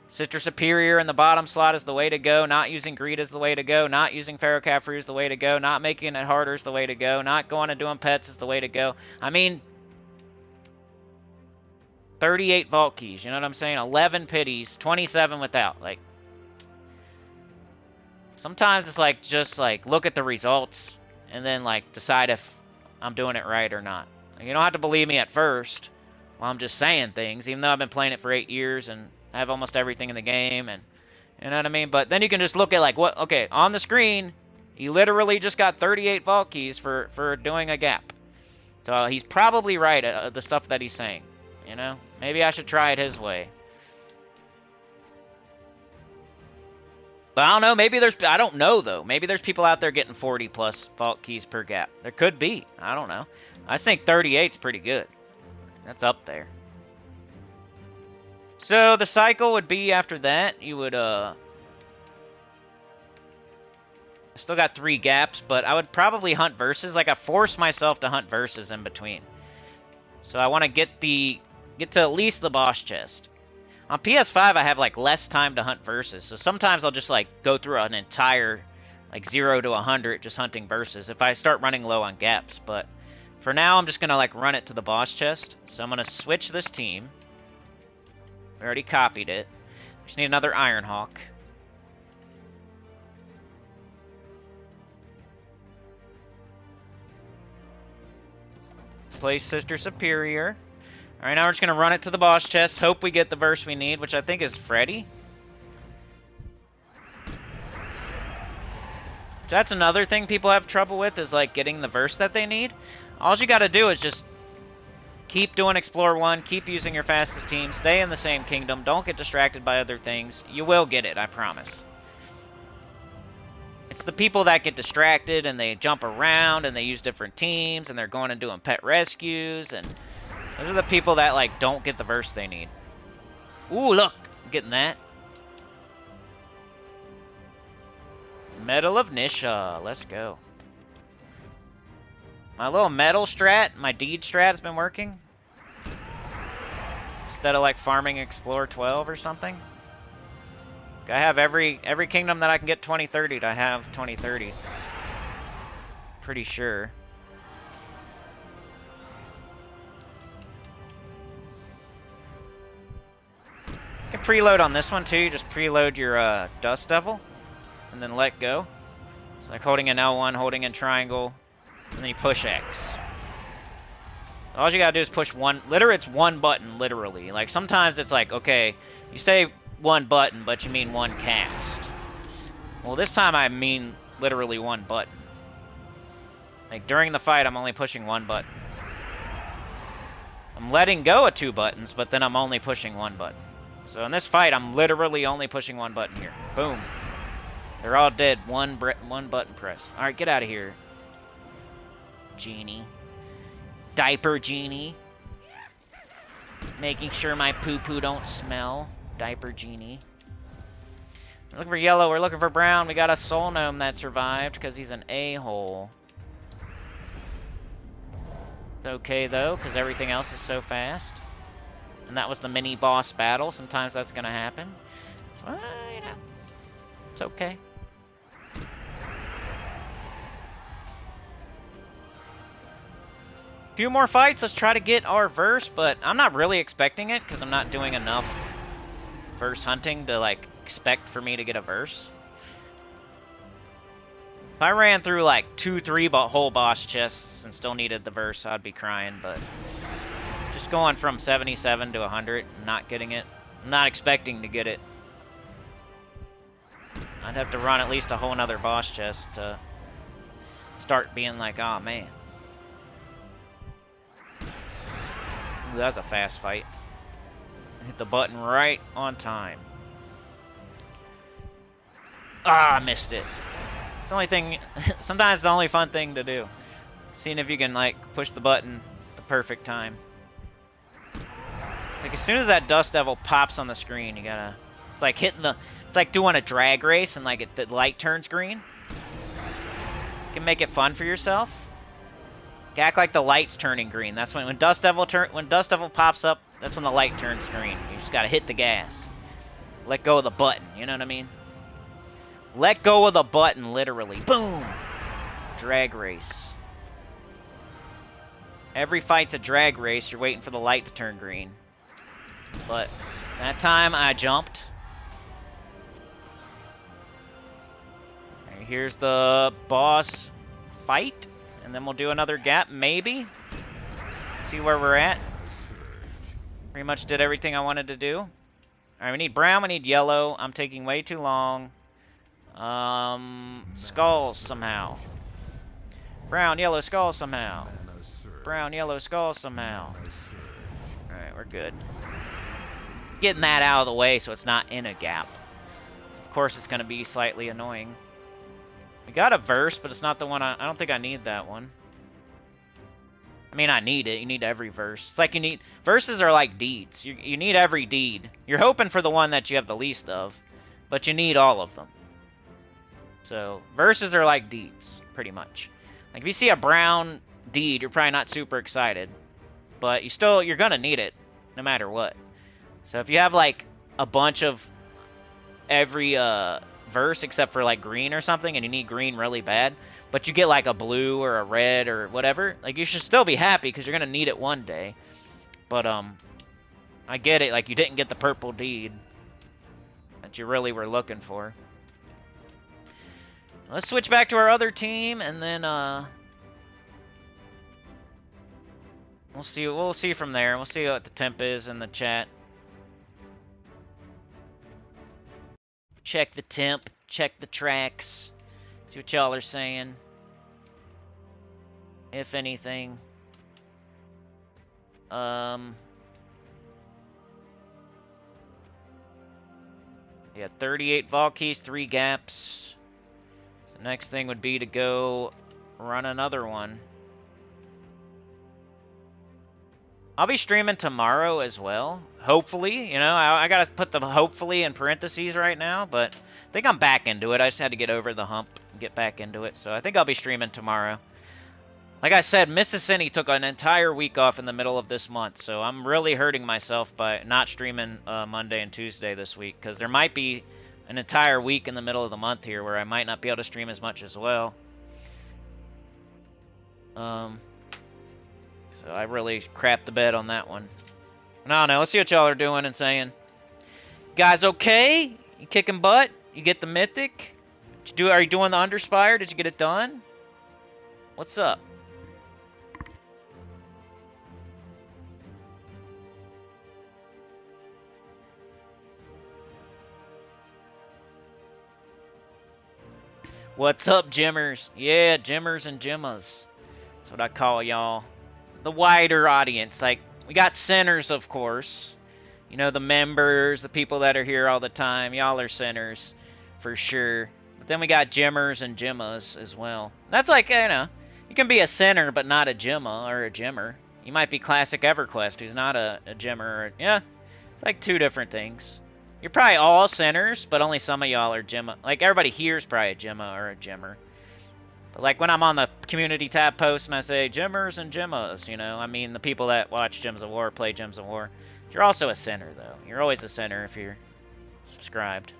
Sister Superior in the bottom slot is the way to go. Not using Greed is the way to go. Not using Pharaoh Cafru is the way to go. Not making it harder is the way to go. Not going and doing pets is the way to go. I mean, 38 vault keys, you know what I'm saying? 11 pities, 27 without. Like, sometimes it's like, just like, look at the results and then like decide if I'm doing it right or not. You don't have to believe me at first while I'm just saying things, even though I've been playing it for 8 years and have almost everything in the game, and you know what I mean? But then you can just look at like, what, okay, on the screen, he literally just got 38 vault keys for doing a gap. So he's probably right at the stuff that he's saying, you know? Maybe I should try it his way. But I don't know, maybe there's, I don't know though. Maybe there's people out there getting 40 plus vault keys per gap. There could be, I don't know. I think 38's pretty good. That's up there. So the cycle would be after that, you would, still got 3 gaps, but I would probably hunt verses. Like, I force myself to hunt verses in between. So I want to get to at least the boss chest. On PS5, I have, like, less time to hunt verses. So sometimes I'll just, like, go through an entire, like, 0 to 100 just hunting verses if I start running low on gaps. But for now, I'm just going to, like, run it to the boss chest. So I'm going to switch this team. We already copied it. Just need another Ironhawk. Play Sister Superior. Alright, now we're just going to run it to the boss chest. Hope we get the verse we need, which I think is Freddy. That's another thing people have trouble with, is like getting the verse that they need. All you got to do is just keep doing Explore 1, keep using your fastest team, stay in the same kingdom, don't get distracted by other things. You will get it, I promise. It's the people that get distracted and they jump around and they use different teams and they're going and doing pet rescues, and those are the people that like don't get the verse they need. Ooh, look! I'm getting that. Medal of Nisha. Let's go. My little metal strat, my deed strat has been working. Instead of like farming Explore 12 or something. I have every kingdom that I can get 2030 to have 2030. Pretty sure. You can preload on this one too. You just preload your Dust Devil and then let go. It's like holding an L1, holding in triangle, and then you push X. All you gotta do is push one. Literally, it's one button, literally. Like, sometimes it's like, okay, you say one button, but you mean one cast. Well, this time I mean literally one button. Like, during the fight, I'm only pushing one button. I'm letting go of 2 buttons, but then I'm only pushing 1 button. So in this fight, I'm literally only pushing 1 button here. Boom. They're all dead. One button press. Alright, get out of here. Genie. Diaper Genie. Making sure my poo-poo don't smell. Diaper Genie. We're looking for yellow. We're looking for brown. We got a soul gnome that survived because he's an a-hole. It's okay, though, because everything else is so fast. And that was the mini-boss battle. Sometimes that's going to happen. So, you know, it's okay. Few more fights. Let's try to get our verse, but I'm not really expecting it because I'm not doing enough verse hunting to, like, expect for me to get a verse. If I ran through like 2-3 whole boss chests and still needed the verse, I'd be crying, but just going from 77 to 100 and not getting it, I'm not expecting to get it. I'd have to run at least a whole nother boss chest to start being like, oh man. Ooh, that's a fast fight. Hit the button right on time. Ah, I missed it. It's the only thing, sometimes the only fun thing to do. Seeing if you can, like, push the button at the perfect time. Like, as soon as that Dust Devil pops on the screen, you gotta, it's like hitting the, it's like doing a drag race and, like, the light turns green. You can make it fun for yourself. You act like the light's turning green. That's when Dust Devil pops up, that's when the light turns green. You just gotta hit the gas. Let go of the button, you know what I mean? Let go of the button, literally. Boom! Drag race. Every fight's a drag race. You're waiting for the light to turn green. But that time, I jumped. Right, here's the boss fight. And then we'll do another gap, maybe. See where we're at. Pretty much did everything I wanted to do. Alright, we need brown, we need yellow. I'm taking way too long. Skulls somehow. Brown, yellow, skulls somehow. Brown, yellow, skulls somehow. Alright, we're good. Getting that out of the way so it's not in a gap. Of course it's going to be slightly annoying. We got a verse, but it's not the one I don't think I need that one. I mean, I need it. You need every verse. It's like you need... Verses are like deeds. You need every deed. You're hoping for the one that you have the least of, but you need all of them. So, verses are like deeds, pretty much. Like, if you see a brown deed, you're probably not super excited. But you're gonna need it, no matter what. So, if you have, like, a bunch of every, verse except for, like, green or something, and you need green really bad, but you get, like, a blue or a red or whatever, like, you should still be happy, because you're gonna need it one day. But, I get it, like, you didn't get the purple deed that you really were looking for. Let's switch back to our other team, and then, we'll see from there. We'll see what the temp is in the chat. Check the temp, check the tracks, see what y'all are saying, if anything. Yeah, 38 vault keys, 3 gaps. So next thing would be to go run another one. I'll be streaming tomorrow as well. Hopefully, you know, I gotta put the hopefully in parentheses right now, but I think I'm back into it. I just had to get over the hump and get back into it, so I think I'll be streaming tomorrow. Like I said, Mississippi took an entire week off in the middle of this month, so I'm really hurting myself by not streaming Monday and Tuesday this week, because there might be an entire week in the middle of the month here where I might not be able to stream as much as well. So I really crapped the bed on that one. No, let's see what y'all are doing and saying. Guys, okay? You kicking butt? You get the mythic? Are you doing the underspire? Did you get it done? What's up? What's up, gymmers? Yeah, gymmers and gymmas. That's what I call y'all. The wider audience. Like, we got sinners, of course. You know, the members, the people that are here all the time. Y'all are sinners, for sure. But then we got gymmers and gymmas as well. That's like, you know, you can be a sinner but not a gymma or a gymmer. You might be classic EverQuest, who's not a gymmer. Or, yeah, it's like two different things. You're probably all sinners, but only some of y'all are gymma. Like, everybody here is probably a gymma or a gymmer. But, like, when I'm on the community tab post and I say gymmers and gymmas, you know, I mean the people that watch Gyms of War, play Gyms of War. You're also a sinner, though. You're always a sinner if you're subscribed.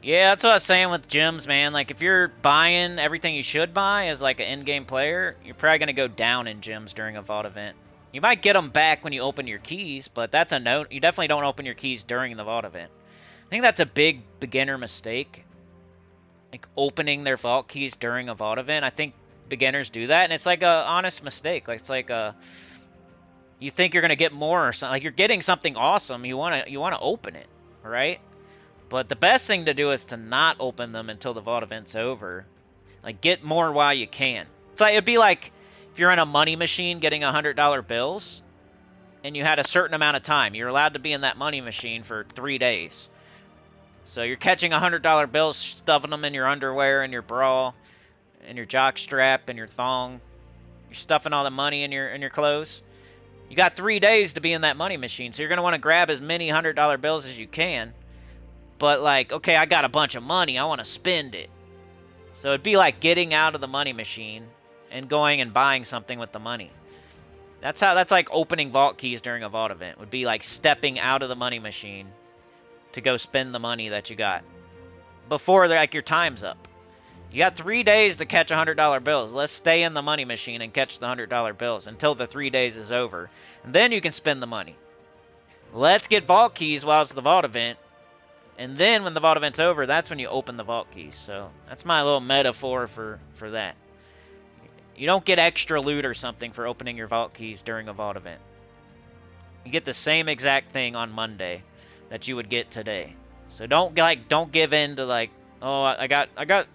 Yeah, that's what I was saying with gyms, man. Like, if you're buying everything you should buy as, like, an in-game player, you're probably going to go down in gyms during a VOD event. You might get them back when you open your keys, but that's a note. You definitely don't open your keys during the VOD event. I think that's a big beginner mistake. Like, opening their vault keys during a VOD event. I think beginners do that, and it's like a honest mistake. Like, it's like a... You think you're gonna get more or something. Like, you're getting something awesome. You wanna open it, right? But the best thing to do is to not open them until the VOD event's over. Like, get more while you can. It's like, it'd be like if you're in a money machine getting $100 bills, and you had a certain amount of time. You're allowed to be in that money machine for 3 days. So you're catching $100 bills, stuffing them in your underwear and your bra, and your jock strap and your thong. You're stuffing all the money in your clothes. You got 3 days to be in that money machine, so you're gonna want to grab as many $100 bills as you can. But, like, okay, I got a bunch of money, I want to spend it. So it'd be like getting out of the money machine and going and buying something with the money. That's like opening vault keys during a vault event. Would be like stepping out of the money machine to go spend the money that you got before, like, your time's up. You got 3 days to catch $100 bills. Let's stay in the money machine and catch the $100 bills until the 3 days is over. And then you can spend the money. Let's get vault keys while it's the vault event. And then when the vault event's over, that's when you open the vault keys. So that's my little metaphor for that. You don't get extra loot or something for opening your vault keys during a vault event. You get the same exact thing on Monday that you would get today. So don't give in to, like, oh, I got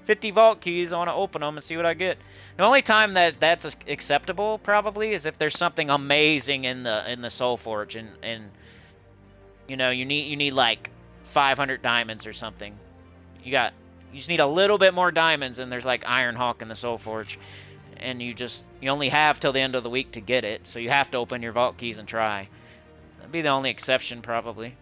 50 vault keys, I want to open them and see what I get. The only time that's acceptable probably is if there's something amazing in the Soul Forge and you know, you need like 500 diamonds or something. You just need a little bit more diamonds, and there's like Iron Hawk in the Soul Forge, and you only have till the end of the week to get it, so you have to open your vault keys and try. That'd be the only exception probably.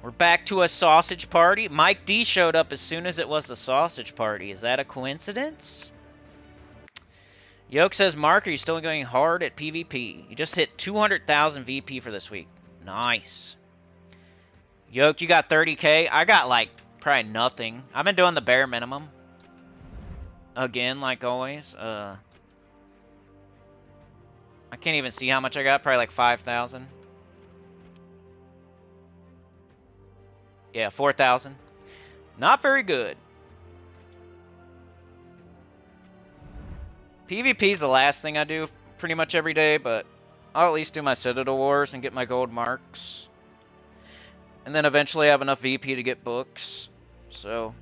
We're back to a sausage party. Mike D showed up as soon as it was the sausage party. Is that a coincidence? Yoke says, Mark, are you still going hard at PvP? You just hit 200,000 VP for this week. Nice. Yoke, you got 30k? I got, like, probably nothing. I've been doing the bare minimum. Again, like always. I can't even see how much I got. Probably like 5,000. Yeah, 4,000. Not very good. PvP is the last thing I do pretty much every day, but I'll at least do my Citadel Wars and get my gold marks. And then eventually have enough VP to get books. So,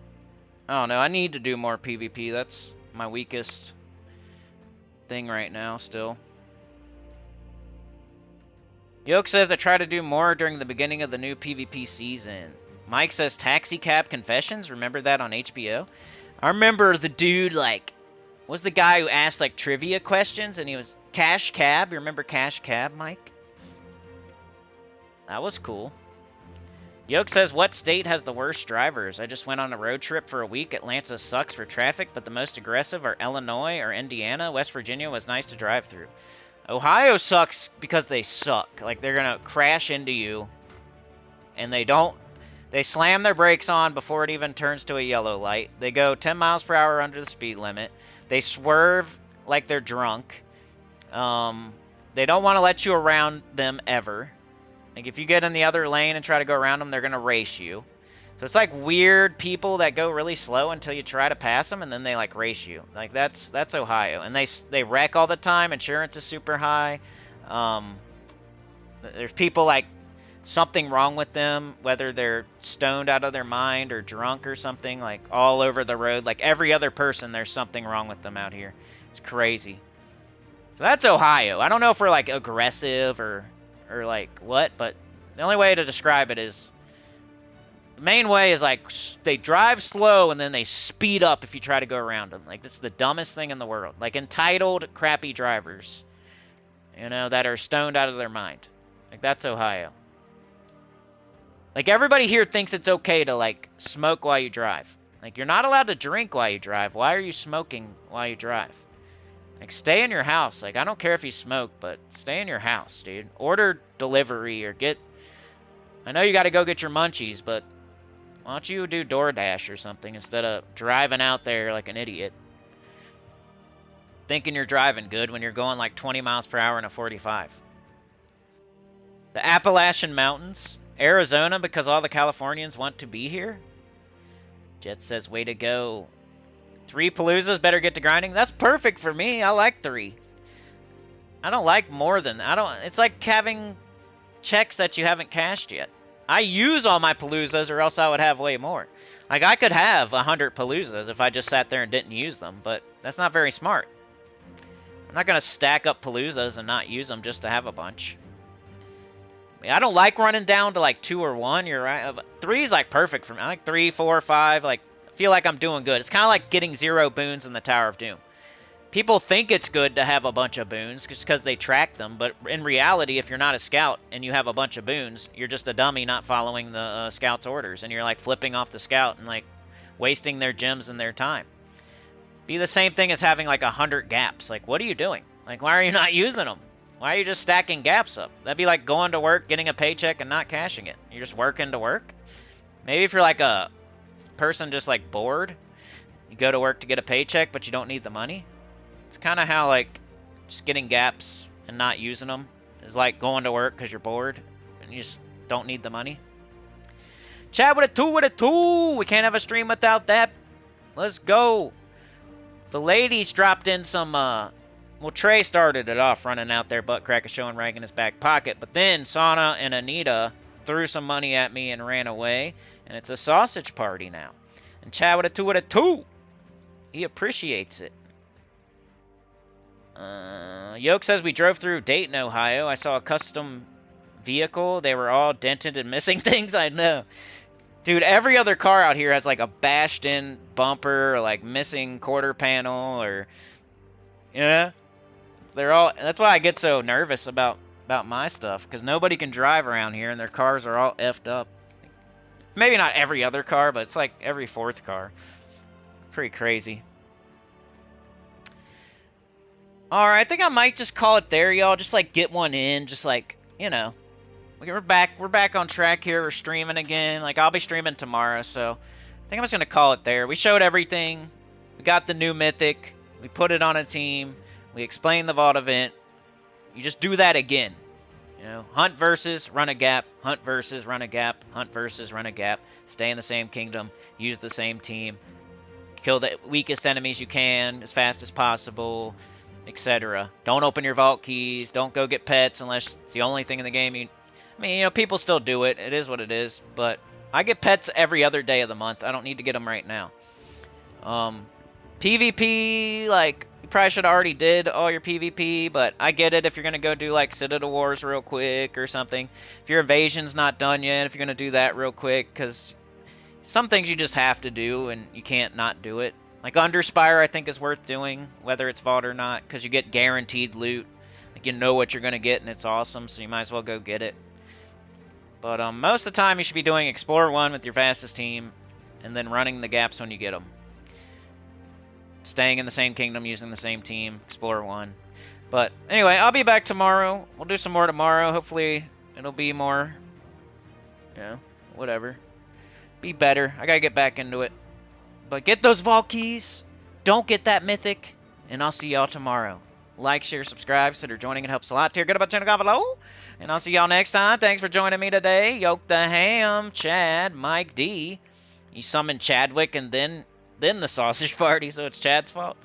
I don't know. I need to do more PvP. That's my weakest thing right now still. Yoke says, I try to do more during the beginning of the new PvP season. Mike says, Taxi Cab Confessions? Remember that on HBO? I remember the dude, like, was the guy who asked, like, trivia questions, and he was Cash Cab. You remember Cash Cab, Mike? That was cool. Yoke says, what state has the worst drivers? I just went on a road trip for a week. Atlanta sucks for traffic, but the most aggressive are Illinois or Indiana. West Virginia was nice to drive through. Ohio sucks because they suck. Like, they're going to crash into you, and they slam their brakes on before it even turns to a yellow light. They go 10 miles per hour under the speed limit. They swerve like they're drunk. They don't want to let you around them ever. Like, if you get in the other lane and try to go around them, they're going to race you. So it's like weird people that go really slow until you try to pass them, and then they, like, race you. Like, that's Ohio. And they wreck all the time. Insurance is super high. There's people, like, something wrong with them, whether they're stoned out of their mind or drunk or something, like all over the road. Like every other person, there's something wrong with them out here. It's crazy. So that's Ohio. I don't know if we're like aggressive or like what, but the only way to describe it is, the main way is like they drive slow and then they speed up if you try to go around them. Like, this is the dumbest thing in the world. Like, entitled, crappy drivers, you know, that are stoned out of their mind. Like, that's Ohio. Like, everybody here thinks it's okay to, like, smoke while you drive. Like, you're not allowed to drink while you drive. Why are you smoking while you drive? Like, stay in your house. Like, I don't care if you smoke, but stay in your house, dude. Order delivery or get... I know you got to go get your munchies, but why don't you do DoorDash or something instead of driving out there like an idiot? Thinking you're driving good when you're going like 20 miles per hour in a 45. The Appalachian Mountains. Arizona, because all the Californians want to be here. Jet says, way to go. 3 Paloozas, better get to grinding. That's perfect for me. I like 3. I don't like more than... It's like having checks that you haven't cashed yet. I use all my Paloozas or else I would have way more. Like, I could have 100 Paloozas if I just sat there and didn't use them, but that's not very smart. I'm not going to stack up Paloozas and not use them just to have a bunch. I mean, I don't like running down to like 2 or 1. You're right. 3 is like perfect for me. I like 3, 4, 5. Like, I feel like I'm doing good. It's kind of like getting 0 boons in the Tower of Doom. People think it's good to have a bunch of boons just because they track them, but in reality, if you're not a scout and you have a bunch of boons, you're just a dummy not following the scout's orders, and you're like flipping off the scout and like wasting their gems and their time. Be the same thing as having like 100 gaps. Like, what are you doing? Like, why are you not using them? Why are you just stacking gaps up? That'd be like going to work, getting a paycheck, and not cashing it. You're just working to work. Maybe if you're like a person just like bored, you go to work to get a paycheck, but you don't need the money. It's kind of how, like, just getting gaps and not using them is like going to work because you're bored and you just don't need the money. Chad with a 2 with a 2. We can't have a stream without that. Let's go. The ladies dropped in some, well, Trey started it off running out there, butt cracker showing rag in his back pocket. But then Sana and Anita threw some money at me and ran away. And it's a sausage party now. And Chad with a 2 with a 2. He appreciates it. Yoke says we drove through Dayton, Ohio. I saw a custom vehicle. They were all dented and missing things. I know. Dude, every other car out here has like a bashed in bumper or like missing quarter panel or, you know, they're all, that's why I get so nervous about my stuff, because nobody can drive around here and their cars are all effed up. Maybe not every other car, but it's like every 4th car. Pretty crazy. Alright, I think I might just call it there, y'all. Just, like, get one in. Just, like, you know. We're back on track here. We're streaming again. Like, I'll be streaming tomorrow, so I think I'm just going to call it there. We showed everything. We got the new Mythic. We put it on a team. We explained the Vault event. You just do that again. You know, hunt versus, run a gap. Hunt versus, run a gap. Hunt versus, run a gap. Stay in the same kingdom. Use the same team. Kill the weakest enemies you can as fast as possible, etc. Don't open your vault keys. Don't go get pets unless it's the only thing in the game. I mean, you know, people still do it. It is what it is. But I get pets every other day of the month. I don't need to get them right now. PvP, like, you probably should have already did all your PvP, but I get it if you're going to go do, like, Citadel Wars real quick or something. If your evasion's not done yet, if you're going to do that real quick, because some things you just have to do, and you can't not do it. Like, Underspire, I think, is worth doing, whether it's Vault or not, because you get guaranteed loot. Like, you know what you're going to get, and it's awesome, so you might as well go get it. But most of the time, you should be doing Explore 1 with your fastest team, and then running the gaps when you get them. Staying in the same kingdom, using the same team, Explore 1. But anyway, I'll be back tomorrow. We'll do some more tomorrow. Hopefully, it'll be more, you know, whatever. Be better. I gotta get back into it. But get those vault keys. Don't get that mythic. And I'll see y'all tomorrow. Like, share, subscribe. Consider joining. It helps a lot. Good about channel down below. And I'll see y'all next time. Thanks for joining me today. Yoke the Ham, Chad, Mike D. You summoned Chadwick and then the sausage party, so it's Chad's fault.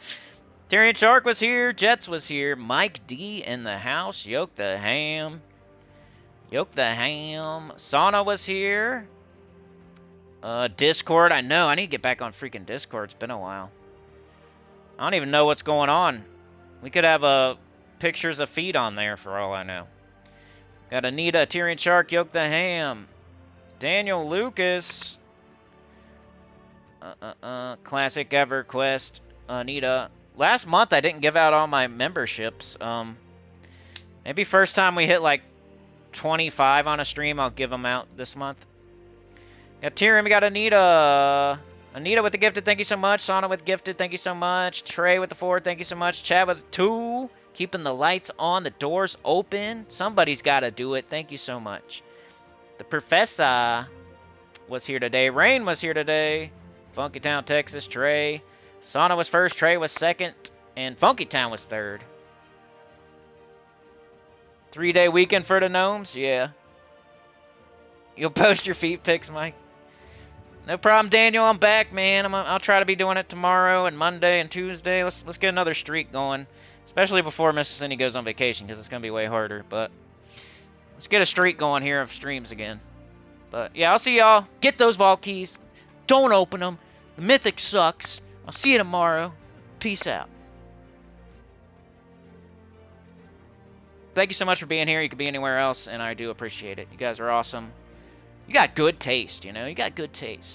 Tyrion Shark was here. Jets was here. Mike D in the house. Yoke the Ham. Yoke the Ham. Sauna was here. Discord, I know. I need to get back on freaking Discord. It's been a while. I don't even know what's going on. We could have pictures of feet on there for all I know. Got Anita, Tyrion Shark, Yoke the Ham. Daniel Lucas. Classic EverQuest. Anita. Last month I didn't give out all my memberships. Maybe first time we hit like 25 on a stream, I'll give them out this month. Got Tyrion, we got Anita. Anita with the gifted, thank you so much. Sauna with gifted, thank you so much. Trey with the 4, thank you so much. Chad with 2. Keeping the lights on, the doors open. Somebody's got to do it. Thank you so much. The Professor was here today. Rain was here today. Funky Town, Texas, Trey. Sauna was first, Trey was second, and Funky Town was third. 3-day weekend for the gnomes? Yeah. You'll post your feet pics, Mike? No problem, Daniel. I'm back, man. I'll try to be doing it tomorrow and Monday and Tuesday. Let's get another streak going, especially before Mrs. Cindy goes on vacation, because it's going to be way harder. But let's get a streak going here of streams again. But yeah, I'll see y'all. Get those vault keys. Don't open them. The Mythic sucks. I'll see you tomorrow. Peace out. Thank you so much for being here. You could be anywhere else, and I do appreciate it. You guys are awesome. You got good taste, you know? You got good taste.